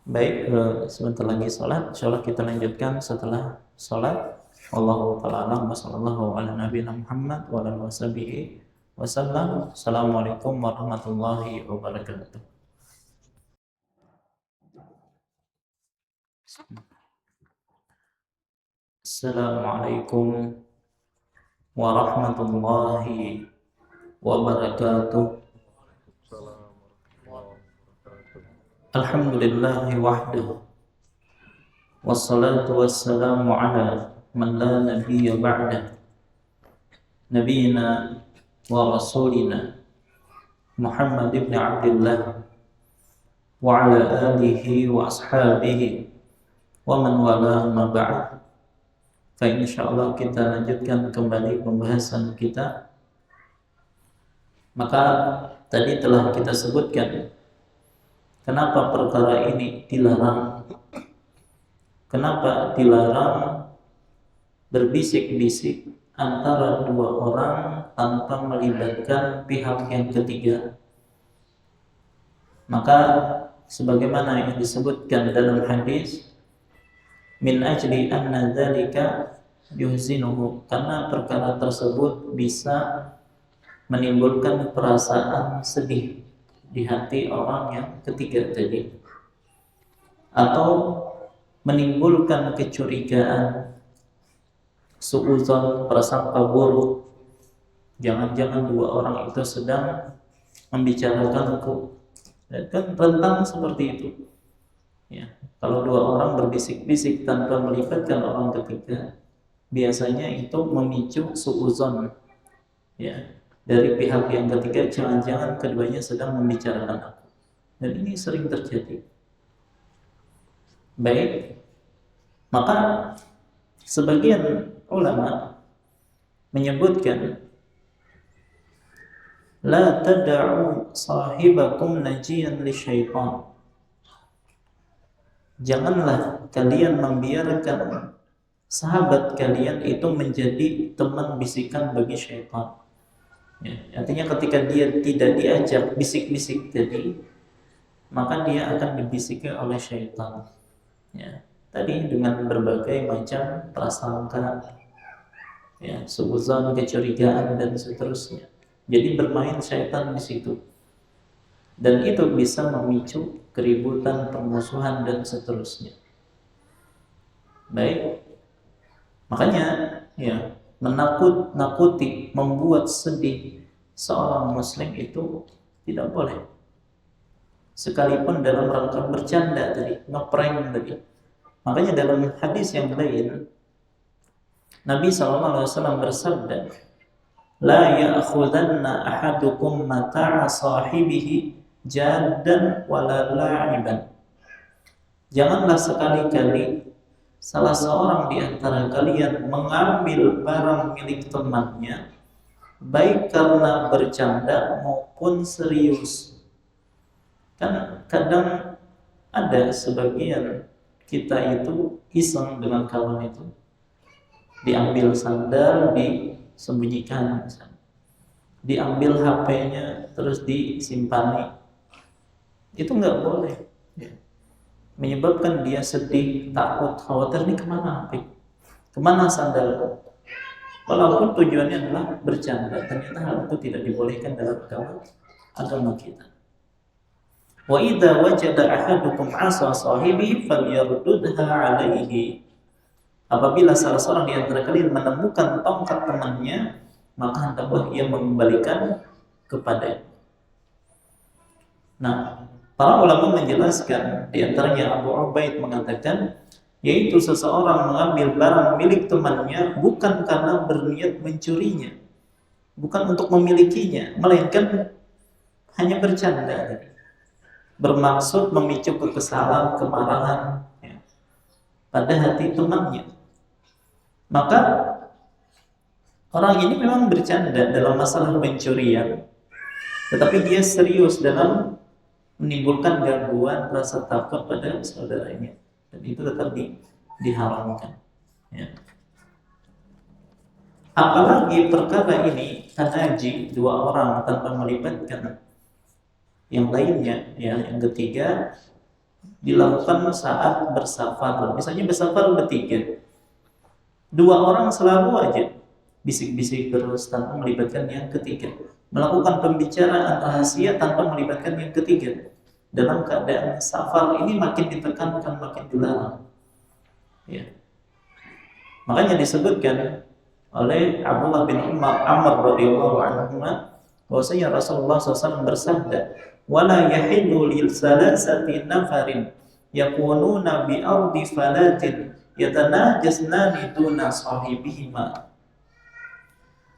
Speaker 2: Baik, sebentar lagi sholat. Insyaallah kita lanjutkan setelah sholat. Wallahu ta'ala a'lam. Wassallallahu ala nabiyina Muhammad wa ala alihi wasallam. Assalamualaikum warahmatullahi wabarakatuh. Assalamualaikum warahmatullahi wabarakatuh. Alhamdulillahi wahdahu, wassalatu wassalamu ala man la nabiyya ba'dah, nabiyina wa rasulina Muhammad ibn Abdullah wa ala alihi wa ashabihi wa man wala ma ba'd. Fa insyaallah kita lanjutkan kembali pembahasan kita. Maka tadi telah kita sebutkan kenapa perkara ini dilarang. Kenapa dilarang berbisik-bisik antara 2 orang tanpa melibatkan pihak yang ketiga. Maka sebagaimana yang disebutkan dalam hadis, min ajli anna dzalika yuhzinuhu, karena perkara tersebut bisa menimbulkan perasaan sedih di hati orang yang ketiga tadi, atau menimbulkan kecurigaan, suuzon, prasangka buruk, jangan-jangan 2 orang itu sedang membicarakanku. Dan kan rentan seperti itu. Ya, kalau dua orang berbisik-bisik tanpa melibatkan orang ketiga, biasanya itu memicu suuzon. Ya, dari pihak yang ketiga, jangan-jangan keduanya sedang membicarakan aku. Dan ini sering terjadi. Baik, maka sebagian ulama menyebutkan la tad'u sahibakum najiyan li syaitan. Janganlah kalian membiarkan sahabat kalian itu menjadi teman bisikan bagi syaitan. Ya, artinya ketika dia tidak diajak bisik-bisik tadi, maka dia akan dibisiki oleh syaitan. Ya, tadi dengan berbagai macam prasangka, ya, suuzon, kecurigaan dan seterusnya. Jadi bermain syaitan di situ. Dan itu bisa memicu keributan, permusuhan dan seterusnya. Baik. Makanya ya, menakut-nakuti, membuat sedih seorang muslim itu tidak boleh. Sekalipun dalam rangka bercanda tadi, ngeprank tadi. Makanya dalam hadis yang lain Nabi SAW bersabda, la ya'khudanna ahadukum mata'a sahibihi jaddan wala la'iban. Janganlah sekali-kali salah seorang di antara kalian mengambil barang milik temannya baik karena bercanda maupun serius. Kan kadang ada sebagian kita itu iseng dengan kawan itu, diambil sandal, disembunyikan misalnya, diambil HP-nya terus disimpani. Itu nggak boleh, ya. Menyebabkan dia sedih, takut, khawatir, ini kemana HP? Kemana sandalku? Walaupun tujuannya adalah bercanda, ternyata hal itu tidak dibolehkan dalam agama kita. Wa idza wajada ahadukum 'asa sahibi falyardudha 'alaihi. Apabila salah seorang di antara kalian menemukan tongkat temannya, maka hendaklah ia mengembalikan kepadanya. Nah, para ulama menjelaskan, di antaranya Abu Ubaid mengatakan, yaitu seseorang mengambil barang milik temannya bukan karena berniat mencurinya, bukan untuk memilikinya, melainkan hanya bercanda, bermaksud memicu kekesalan, kemarahan, ya, pada hati temannya. Maka orang ini memang bercanda dalam masalah pencurian, tetapi dia serius dalam menimbulkan gangguan rasa takut pada saudaranya, dan itu tetap diharamkan. Ya. Apalagi perkara ini tanaji dua orang tanpa melibatkan yang lainnya, ya, yang ketiga dilakukan saat bersafar. Misalnya bersafar bertiga, dua orang selalu aja bisik-bisik terus tanpa melibatkan yang ketiga, melakukan pembicaraan rahasia tanpa melibatkan yang ketiga. Dalam keadaan safar ini makin ditekankan, makin dilarang. Ya. Makanya disebutkan oleh Abdullah bin Amr radhiyallahu anhu bahwasanya Rasulullah SAW bersabda, "Wala yahillu lil salasati nafarin yakununa bi ardi falatin yatanajasnani duna sahibihima."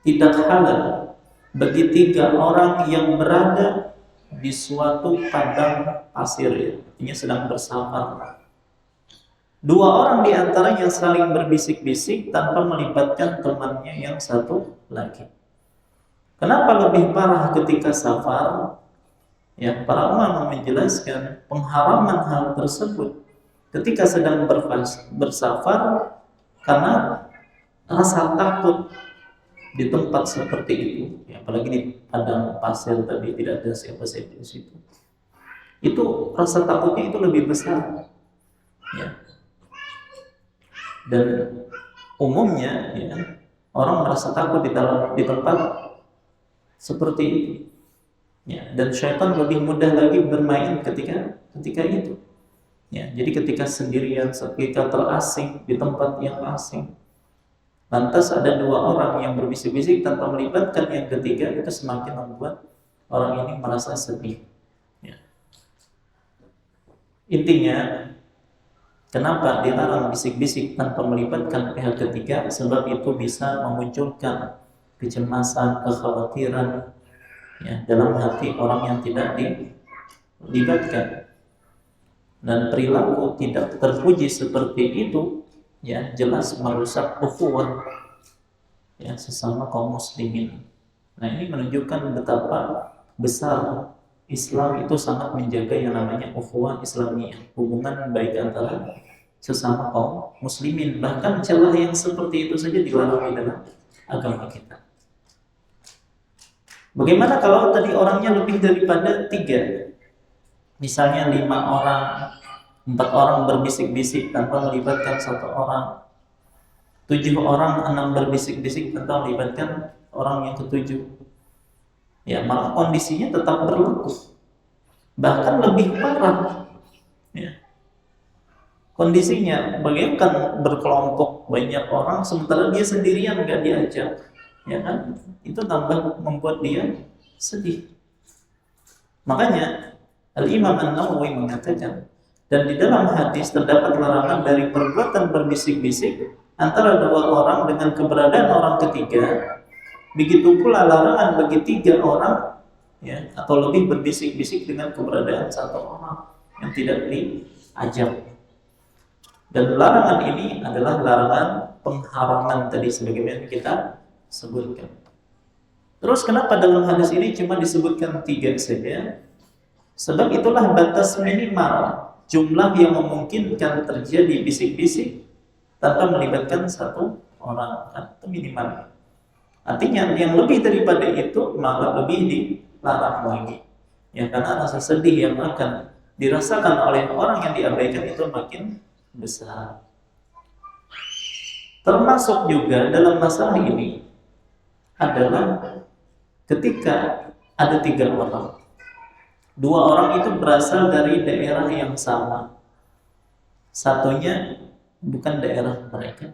Speaker 2: Tidak halal bagi tiga orang yang berada di suatu padang pasir, ya, artinya sedang bersafar. Dua orang di antaranya saling berbisik-bisik tanpa melibatkan temannya yang satu lagi. Kenapa lebih parah ketika safar? Ya, para ulama menjelaskan pengharaman hal tersebut ketika sedang bersafar karena rasa takut di tempat seperti itu, ya, apalagi di padang pasir tadi tidak ada siapa-siapa di situ. Itu rasa takutnya itu lebih besar, ya. Dan umumnya, ya, orang merasa takut di tempat seperti itu, ya. Dan syaitan lebih mudah lagi bermain ketika itu, ya. Jadi ketika sendirian, ketika terasing di tempat yang asing, lantas ada dua orang yang berbisik-bisik tanpa melibatkan yang ketiga, itu semakin membuat orang ini merasa sedih. Ya. Intinya, kenapa dilarang bisik-bisik tanpa melibatkan pihak ketiga? Sebab itu bisa memunculkan kecemasan, kekhawatiran ya, dalam hati orang yang tidak dilibatkan. Dan perilaku tidak terpuji seperti itu ya jelas merusak ukhuwah ya sesama kaum muslimin. Nah, ini menunjukkan betapa besar Islam itu sangat menjaga yang namanya ukhuwah Islamiyah, hubungan baik antara sesama kaum muslimin. Bahkan celah yang seperti itu saja dilarang di dalam agama kita. Bagaimana kalau tadi orangnya lebih daripada 3? Misalnya 5 orang, 4 orang berbisik-bisik tanpa melibatkan 1 orang, 7 orang, 6 berbisik-bisik tanpa melibatkan orang yang ke-7. Ya, maka kondisinya tetap berlaku. Bahkan lebih parah. Ya. Kondisinya bagaikan berkelompok banyak orang sementara dia sendirian nggak diajak. Ya kan? Itu tambah membuat dia sedih. Makanya Al-Imam An-Nawawi mengatakan, dan di dalam hadis terdapat larangan dari perbuatan berbisik-bisik antara 2 orang dengan keberadaan orang ketiga. Begitu pula larangan bagi 3 orang ya, atau lebih berbisik-bisik dengan keberadaan 1 orang yang tidak diajak. Dan larangan ini adalah larangan pengharaman tadi sebagaimana kita sebutkan. Terus kenapa dalam hadis ini cuma disebutkan 3 saja? Sebab itulah batas minimal jumlah yang memungkinkan terjadi bisik-bisik tanpa melibatkan 1 orang, itu minimal. Artinya yang lebih daripada itu malah lebih dilarang lagi. Ya, karena rasa sedih yang akan dirasakan oleh orang yang diabaikan itu makin besar. Termasuk juga dalam masalah ini adalah ketika ada 3 orang. 2 orang itu berasal dari daerah yang sama. Satunya bukan daerah mereka.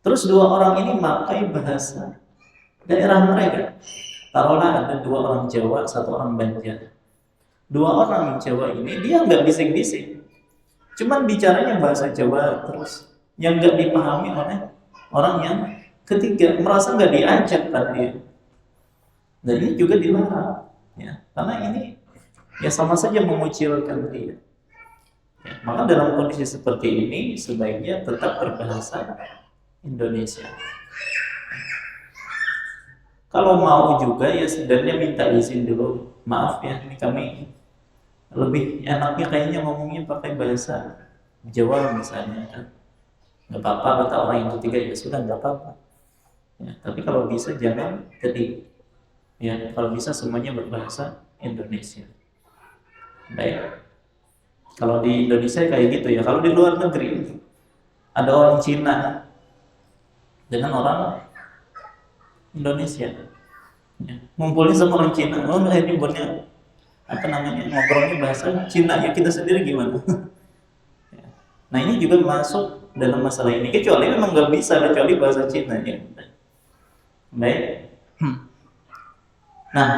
Speaker 2: Terus 2 orang ini memakai bahasa daerah mereka. Taruhlah ada 2 orang Jawa, 1 orang Banjar. 2 orang Jawa ini dia nggak bisik-bisik. Cuman bicaranya bahasa Jawa terus. Yang nggak dipahami oleh orang yang ketiga. Merasa nggak diajak tadi. Dan ini juga dilarang. Ya, karena ini ya sama saja mengucilkan dia. Ya, maka dalam kondisi seperti ini sebaiknya tetap berbahasa Indonesia. Kalau mau juga ya sebenarnya minta izin dulu. Maaf ya, ini kami lebih enaknya kayaknya ngomongnya pakai bahasa Jawa misalnya kan. Nggak apa-apa kata orang yang ketiga, ya sudah nggak apa-apa. Ya, tapi kalau bisa jangan jadi. Ya, kalau bisa semuanya berbahasa Indonesia. Baik. Kalau di Indonesia kayak gitu ya. Kalau di luar negeri ada orang Cina dengan orang Indonesia. Ya. Ngumpulnya sama orang Cina. Oh, ini buatnya apa namanya? Ngobrolnya bahasa Cina ya, kita sendiri gimana? Ya. Nah, ini juga masuk dalam masalah ini. Kecuali memang nggak bisa kecuali bahasa Cina ya. Baik. Nah,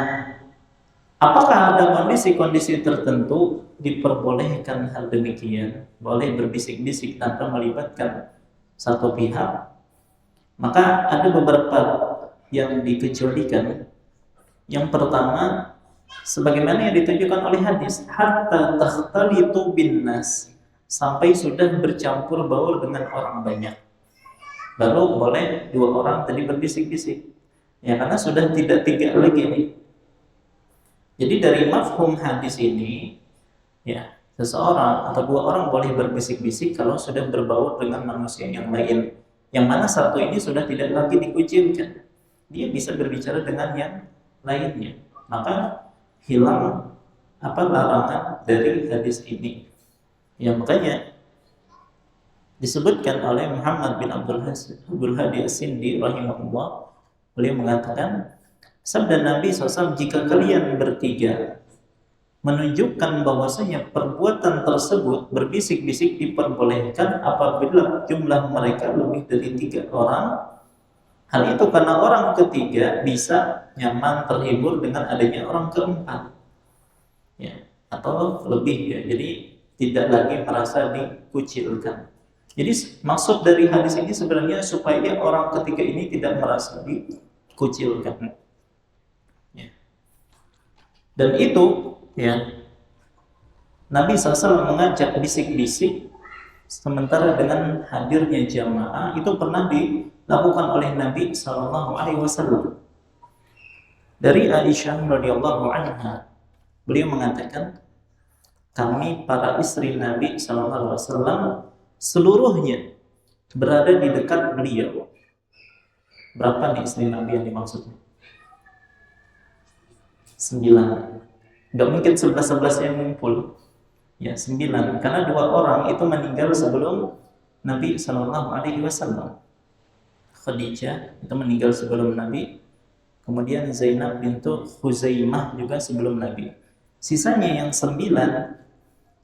Speaker 2: apakah ada kondisi-kondisi tertentu diperbolehkan hal demikian? Boleh berbisik-bisik tanpa melibatkan 1 pihak? Maka ada beberapa yang dikecualikan. Yang pertama, sebagaimana yang ditunjukkan oleh hadis, hatta takhtalitu binnas, sampai sudah bercampur baur dengan orang banyak. Baru boleh 2 orang tadi berbisik-bisik. Ya, karena sudah tidak 3 lagi nih. Jadi dari mafhum hadis ini, ya seseorang atau 2 orang boleh berbisik-bisik kalau sudah berbaur dengan manusia yang lain. Yang mana satu ini sudah tidak lagi dikucilkan. Dia bisa berbicara dengan yang lainnya. Maka hilang larangan dari hadis ini. Ya, makanya disebutkan oleh Muhammad bin Abdul Hadi As-Sindi rahimahullah. Beliau mengatakan, sabda Nabi SAW, jika kalian bertiga menunjukkan bahwasanya perbuatan tersebut berbisik-bisik diperbolehkan apabila jumlah mereka lebih dari 3 orang, Hal itu karena orang ketiga bisa nyaman terhibur dengan adanya orang keempat, ya, atau lebih, ya. Jadi tidak lagi merasa dikucilkan. Jadi maksud dari hadis ini sebenarnya supaya orang ketiga ini tidak merasa dikucilkan, ya. Dan itu, ya, Nabi SAW mengajak bisik-bisik, sementara dengan hadirnya jamaah itu pernah dilakukan oleh Nabi SAW. Dari Aisyah radhiyallahu anha, beliau mengatakan, kami para istri Nabi SAW seluruhnya berada di dekat beliau. Berapa nih istri Nabi yang dimaksudnya? 9. Gak mungkin 11 yang ngumpul. Ya, 9. Karena 2 orang itu meninggal sebelum Nabi SAW. Khadijah itu meninggal sebelum Nabi. Kemudian Zainab bintu Khuzaimah juga sebelum Nabi. Sisanya yang 9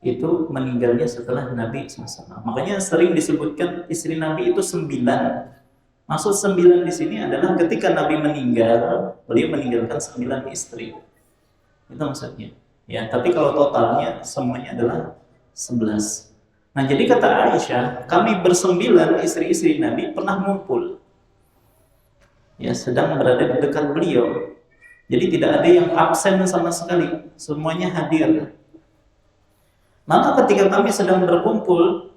Speaker 2: itu meninggalnya setelah Nabi SAW. Makanya sering disebutkan istri Nabi itu 9. Maksud 9 di sini adalah ketika Nabi meninggal, beliau meninggalkan 9 istri. Itu maksudnya. Ya, tapi kalau totalnya semuanya adalah 11. Nah, jadi kata Aisyah, kami bersembilan istri-istri Nabi pernah ngumpul. Ya, sedang berada di dekat beliau. Jadi tidak ada yang absen sama sekali, semuanya hadir. Maka ketika kami sedang berkumpul,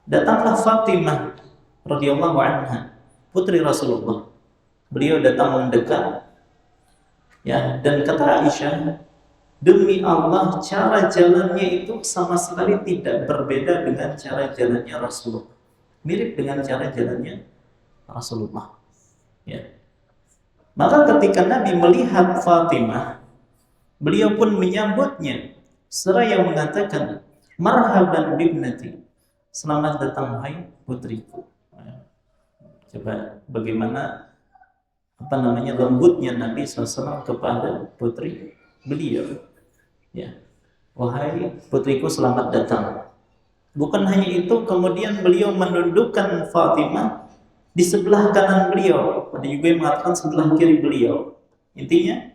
Speaker 2: datanglah Fatimah radhiyallahu anha, putri Rasulullah. Beliau datang mendekat. Ya, dan kata Aisyah, demi Allah, cara jalannya itu sama sekali tidak berbeda dengan cara jalannya Rasulullah. Mirip dengan cara jalannya Rasulullah. Ya. Maka ketika Nabi melihat Fatimah, beliau pun menyambutnya, seraya mengatakan, marhaban bibnati, selamat datang hai putriku. Coba bagaimana lembutnya Nabi SAW kepada putri beliau. Ya, wahai putriku selamat datang. Bukan hanya itu, kemudian beliau menundukkan Fatimah di sebelah kanan beliau. Ada juga yang mengatakan sebelah kiri beliau. Intinya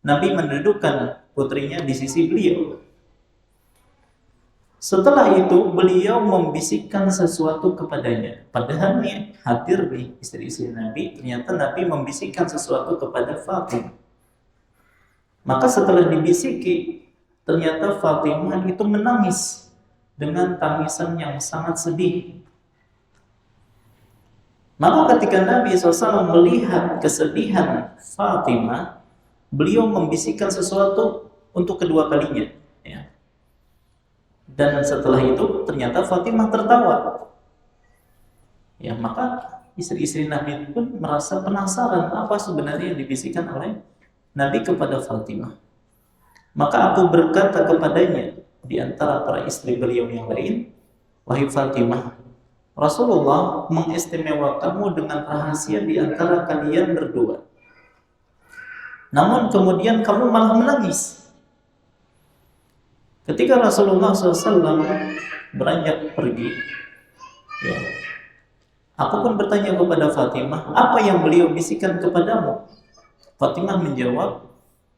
Speaker 2: Nabi mendudukkan putrinya di sisi beliau. Setelah itu beliau membisikkan sesuatu kepadanya. Padahal nih hadir nih istri-istri Nabi, ternyata Nabi membisikkan sesuatu kepada Fatimah. Maka setelah dibisiki, ternyata Fatimah itu menangis dengan tangisan yang sangat sedih. Maka ketika Nabi SAW melihat kesedihan Fatimah, beliau membisikkan sesuatu untuk kedua kalinya. Ya. Dan setelah itu ternyata Fatimah tertawa. Ya, maka istri-istri Nabi pun merasa penasaran apa sebenarnya yang dibisikkan oleh Nabi kepada Fatimah. Maka aku berkata kepadanya di antara para istri beliau yang lain, wahai Fatimah, Rasulullah mengistimewakanmu dengan rahasia di antara kalian berdua. Namun kemudian kamu malah menangis. Ketika Rasulullah SAW beranjak pergi, ya, aku pun bertanya kepada Fatimah, apa yang beliau bisikan kepadamu? Fatimah menjawab,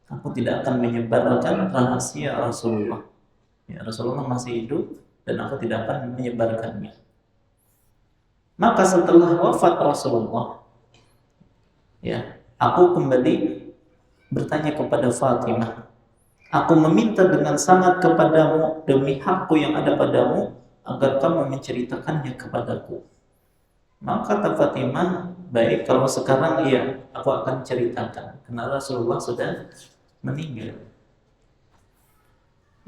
Speaker 2: aku tidak akan menyebarkan rahasia Rasulullah. Ya, Rasulullah masih hidup dan aku tidak akan menyebarkannya. Maka setelah wafat Rasulullah, ya, aku kembali bertanya kepada Fatimah, aku meminta dengan sangat kepadamu demi hakku yang ada padamu agar kamu menceritakannya kepadaku. Maka kata Fatimah, baik, kalau sekarang iya, aku akan ceritakan karena Rasulullah sudah meninggal.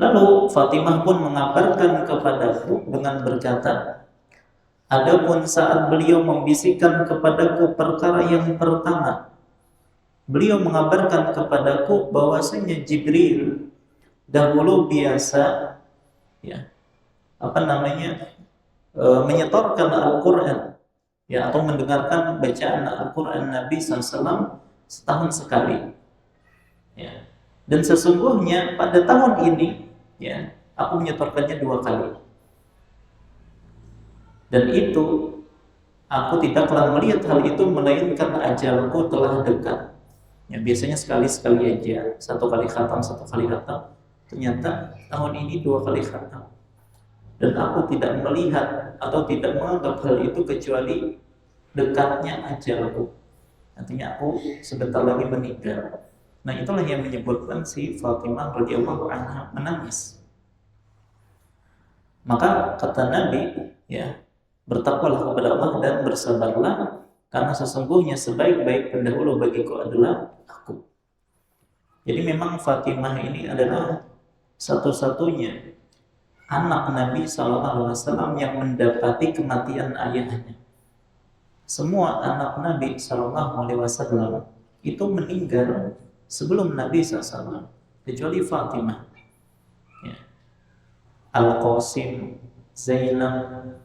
Speaker 2: Lalu Fatimah pun mengabarkan kepadaku dengan berkata, adapun saat beliau membisikkan kepadaku perkara yang pertama, beliau mengabarkan kepadaku bahwasanya Jibril dahulu biasa, ya, menyetorkan Al-Quran, ya, atau mendengarkan bacaan Al-Quran Nabi SAW setahun sekali. Ya. Dan sesungguhnya pada tahun ini, ya, aku menyetorkannya 2 kali. Dan itu aku tidaklah melihat hal itu melainkan ajalku telah dekat. Ya, biasanya sekali-sekali aja, satu kali khatam. Ternyata tahun ini 2 kali khatam. Dan aku tidak melihat atau tidak menganggap hal itu kecuali dekatnya ajalku. Artinya aku sebentar lagi meninggal. Nah, itulah yang menyebabkan si Fatimah radhiyallahu anha menangis. Maka kata Nabi, ya, bertakwalah kepada Allah dan bersabarlah, karena sesungguhnya sebaik-baik pendahulu bagiku adalah aku. Jadi memang Fatimah ini adalah satu-satunya anak Nabi SAW yang mendapati kematian ayahnya. Semua anak Nabi SAW itu meninggal sebelum Nabi SAW, kecuali Fatimah. Ya. Al-Qasim, Zainab,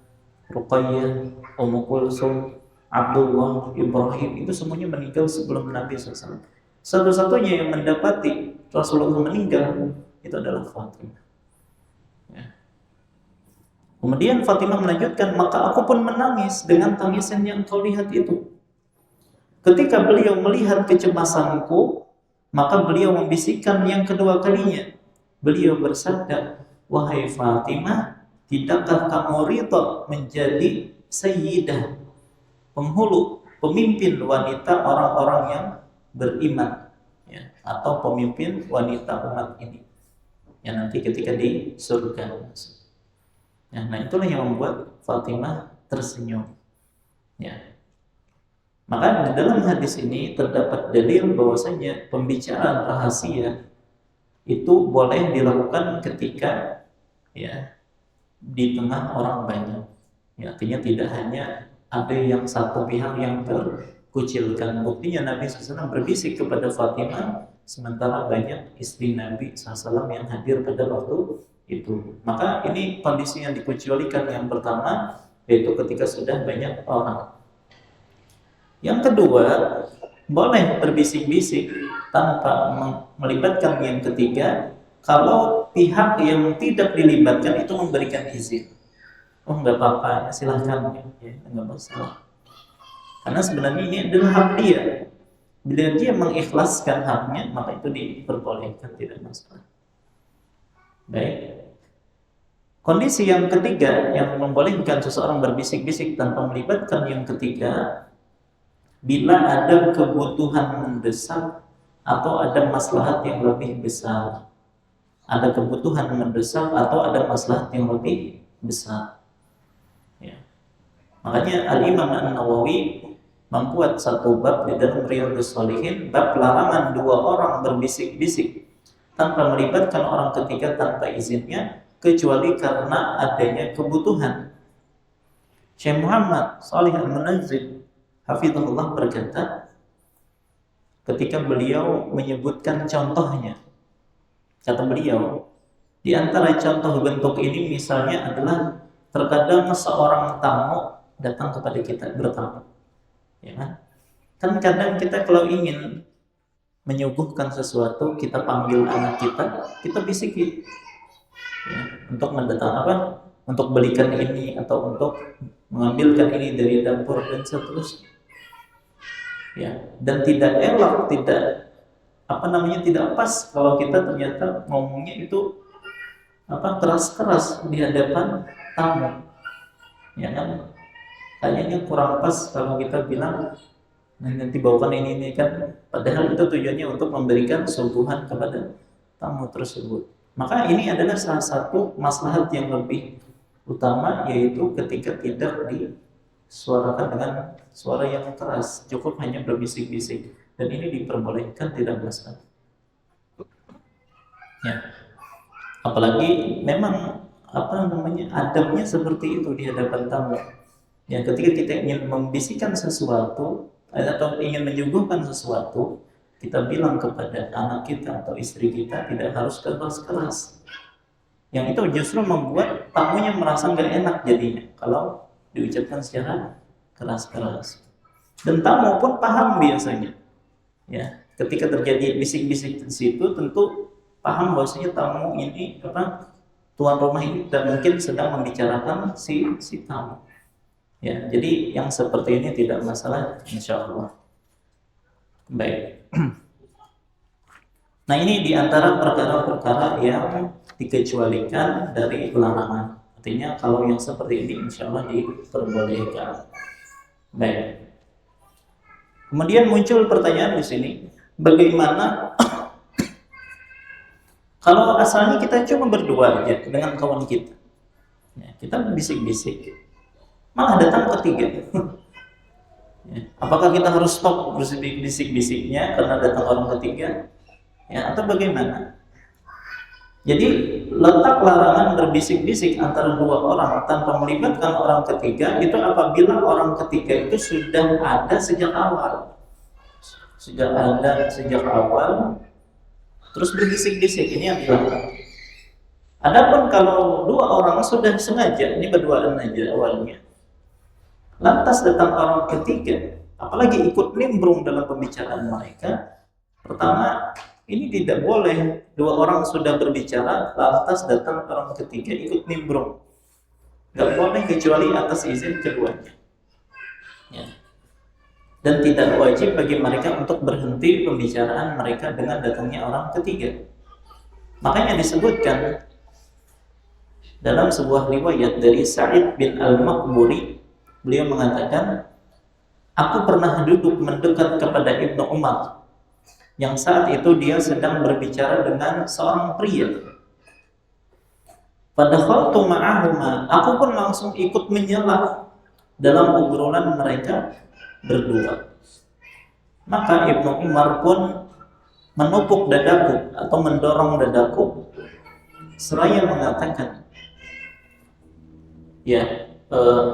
Speaker 2: Ruqayyah, Ummu Kulsum, Abdullah, Ibrahim, itu semuanya meninggal sebelum Nabi SAW. Satu-satunya yang mendapati Rasulullah meninggal itu adalah Fatimah. Ya. Kemudian Fatimah melanjutkan, maka aku pun menangis dengan tangisan yang kau lihat itu. Ketika beliau melihat kecemasanku, maka beliau membisikkan yang kedua kalinya. Beliau bersabda, wahai Fatimah, tidakkah kamu ridha menjadi sayyidah, penghulu, pemimpin wanita orang-orang yang beriman, ya, atau pemimpin wanita umat ini, ya, nanti ketika di surga. Ya, nah itulah yang membuat Fatimah tersenyum. Ya. Maka di dalam hadis ini terdapat dalil bahwasanya pembicaraan rahasia itu boleh dilakukan ketika, ya, di tengah orang banyak. Ya, artinya tidak hanya ada yang satu pihak yang terkucilkan. Buktinya Nabi SAW berbisik kepada Fatimah sementara banyak istri Nabi SAW yang hadir pada waktu itu. Maka ini kondisi yang dikecualikan yang pertama, yaitu ketika sudah banyak orang. Yang kedua, boleh berbisik-bisik tanpa melibatkan yang ketiga kalau pihak yang tidak dilibatkan itu memberikan izin. Oh, nggak apa-apa, silahkan, ya, nggak masalah. Karena sebenarnya ini adalah hak dia. Bila dia mengikhlaskan haknya, maka itu diperbolehkan, tidak masalah. Baik. Kondisi yang ketiga yang membolehkan seseorang berbisik-bisik tanpa melibatkan yang ketiga, bila ada kebutuhan mendesak atau ada maslahat yang lebih besar. Ada kebutuhan mendesak atau ada maslahat yang lebih besar. Ya. Makanya Al-Imam An-Nawawi membuat satu bab di dalam Riyadhus Shalihin, bab larangan 2 orang berbisik-bisik tanpa melibatkan orang ketiga tanpa izinnya, kecuali karena adanya kebutuhan. Syekh Muhammad Shalih Al-Munajjid hafizahullah berkata, ketika beliau menyebutkan contohnya, kata beliau, di antara contoh bentuk ini misalnya adalah terkadang seorang tamu datang kepada kita bertamu, ya kan? Kan kadang kita kalau ingin menyuguhkan sesuatu, kita panggil anak kita bisiki, ya, untuk mendatang apa? Untuk belikan ini atau untuk mengambilkan ini dari dapur dan seterusnya. Ya, dan tidak elok, tidak tidak pas kalau kita ternyata ngomongnya itu keras-keras di hadapan tamu. Ya kan? Kayaknya kurang pas kalau kita bilang nanti bawakan ini kan, padahal itu tujuannya untuk memberikan suguhan kepada tamu tersebut. Maka ini adalah salah satu maslahat yang lebih utama, yaitu ketika tidak disuarakan dengan suara yang keras, cukup hanya berbisik-bisik, dan ini diperbolehkan, tidak masalah. Ya, apalagi memang adabnya seperti itu di hadapan tamu. Ya, ketika kita ingin membisikkan sesuatu atau ingin menyuguhkan sesuatu, kita bilang kepada anak kita atau istri kita, tidak harus keras-keras. Yang itu justru membuat tamunya merasa nggak enak jadinya kalau diucapkan secara keras-keras. Dan tamu pun paham biasanya. Ya, ketika terjadi bisik-bisik di situ, tentu paham bahwasanya tamu ini tuan rumah ini dan mungkin sedang membicarakan si tamu. Ya, jadi yang seperti ini tidak masalah, insya Allah. Baik. Nah, ini diantara perkara-perkara yang dikecualikan dari larangan. Artinya kalau yang seperti ini insya Allah diperbolehkan. Baik. Kemudian muncul pertanyaan di sini, bagaimana kalau asalnya kita cuma berdua aja dengan kawan kita, ya, kita bisik-bisik, malah datang ketiga. Ya, apakah kita harus stop bisik-bisiknya karena datang orang ketiga? Ya, atau bagaimana? Jadi letak larangan berbisik-bisik antara dua orang tanpa melibatkan orang ketiga itu apabila orang ketiga itu sudah ada sejak awal. Sudah ada sejak awal, terus berbisik-bisik, ini yang dilarang. Adapun kalau dua orang sudah sengaja, ini berduaan aja awalnya, lantas datang orang ketiga, apalagi ikut nimbrung dalam pembicaraan mereka, pertama, ini tidak boleh dua orang sudah berbicara, lantas datang orang ketiga ikut nimbrung. Gak boleh kecuali atas izin keduanya. Ya. Dan tidak wajib bagi mereka untuk berhenti pembicaraan mereka dengan datangnya orang ketiga. Makanya disebutkan dalam sebuah riwayat dari Sa'id bin Al-Maqburi, beliau mengatakan, aku pernah duduk mendekat kepada Ibnu Umar yang saat itu dia sedang berbicara dengan seorang pria. Padahal ma'ahuma, aku pun langsung ikut menyela dalam obrolan mereka berdua. Maka Ibnu Umar pun menupuk dadaku atau mendorong dadaku seraya mengatakan, ya,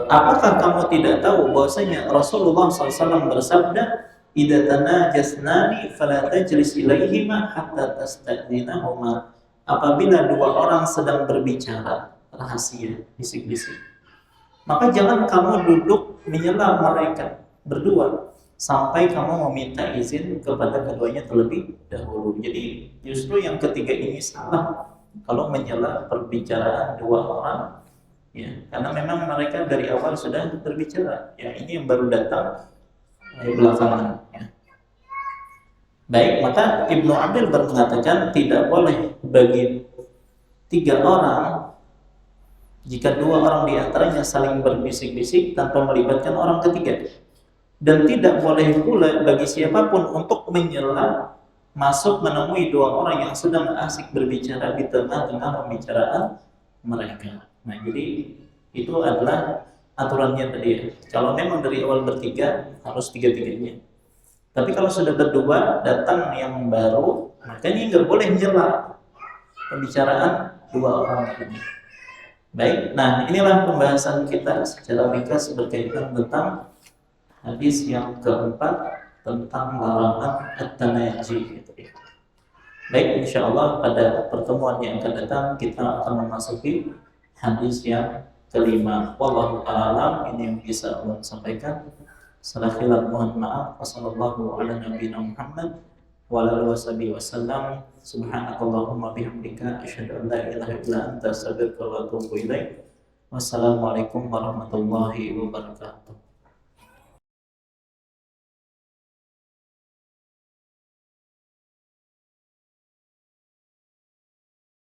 Speaker 2: apakah kamu tidak tahu bahwasanya Rasulullah SAW bersabda, idza tanajasnani fala tajlis ilaihima hatta tasta'dzinahuma. Apabila dua orang sedang berbicara rahasia, bisik-bisik, maka jangan kamu duduk menyela mereka berdua sampai kamu meminta izin kepada keduanya terlebih dahulu. Jadi justru yang ketiga ini salah kalau menyela perbicaraan dua orang, ya, karena memang mereka dari awal sudah berbicara. Ya, ini yang baru datang di belakangan. Ya. Baik, maka Ibnu Abil mengatakan tidak boleh bagi tiga orang jika dua orang di antaranya saling berbisik-bisik tanpa melibatkan orang ketiga, dan tidak boleh pula bagi siapapun untuk menyela masuk menemui dua orang yang sedang asik berbicara di tengah-tengah pembicaraan mereka. Nah, jadi itu adalah aturannya tadi. Kalau memang dari awal bertiga harus tiga-tiganya. Tapi kalau sudah berdua datang yang baru, maka ini nggak boleh menyela pembicaraan dua orang ini. Baik, nah inilah pembahasan kita secara ringkas berkaitan tentang hadis yang keempat tentang larangan at-tanaji. Baik, insya Allah pada pertemuan yang akan datang kita akan memasuki hadis yang kelima. Wallahu a'lam. Ini yang bisa Allah sampaikan. Salah khilaf mohon maaf. Wassallallahu ala nabiyina Muhammad wa ala alihi wasallam. Subhanakallahumma bihamdika asyhadu an la ilaha illa anta astaghfiruka wa atubu ilaik. Wassalamualaikum warahmatullahi wabarakatuh.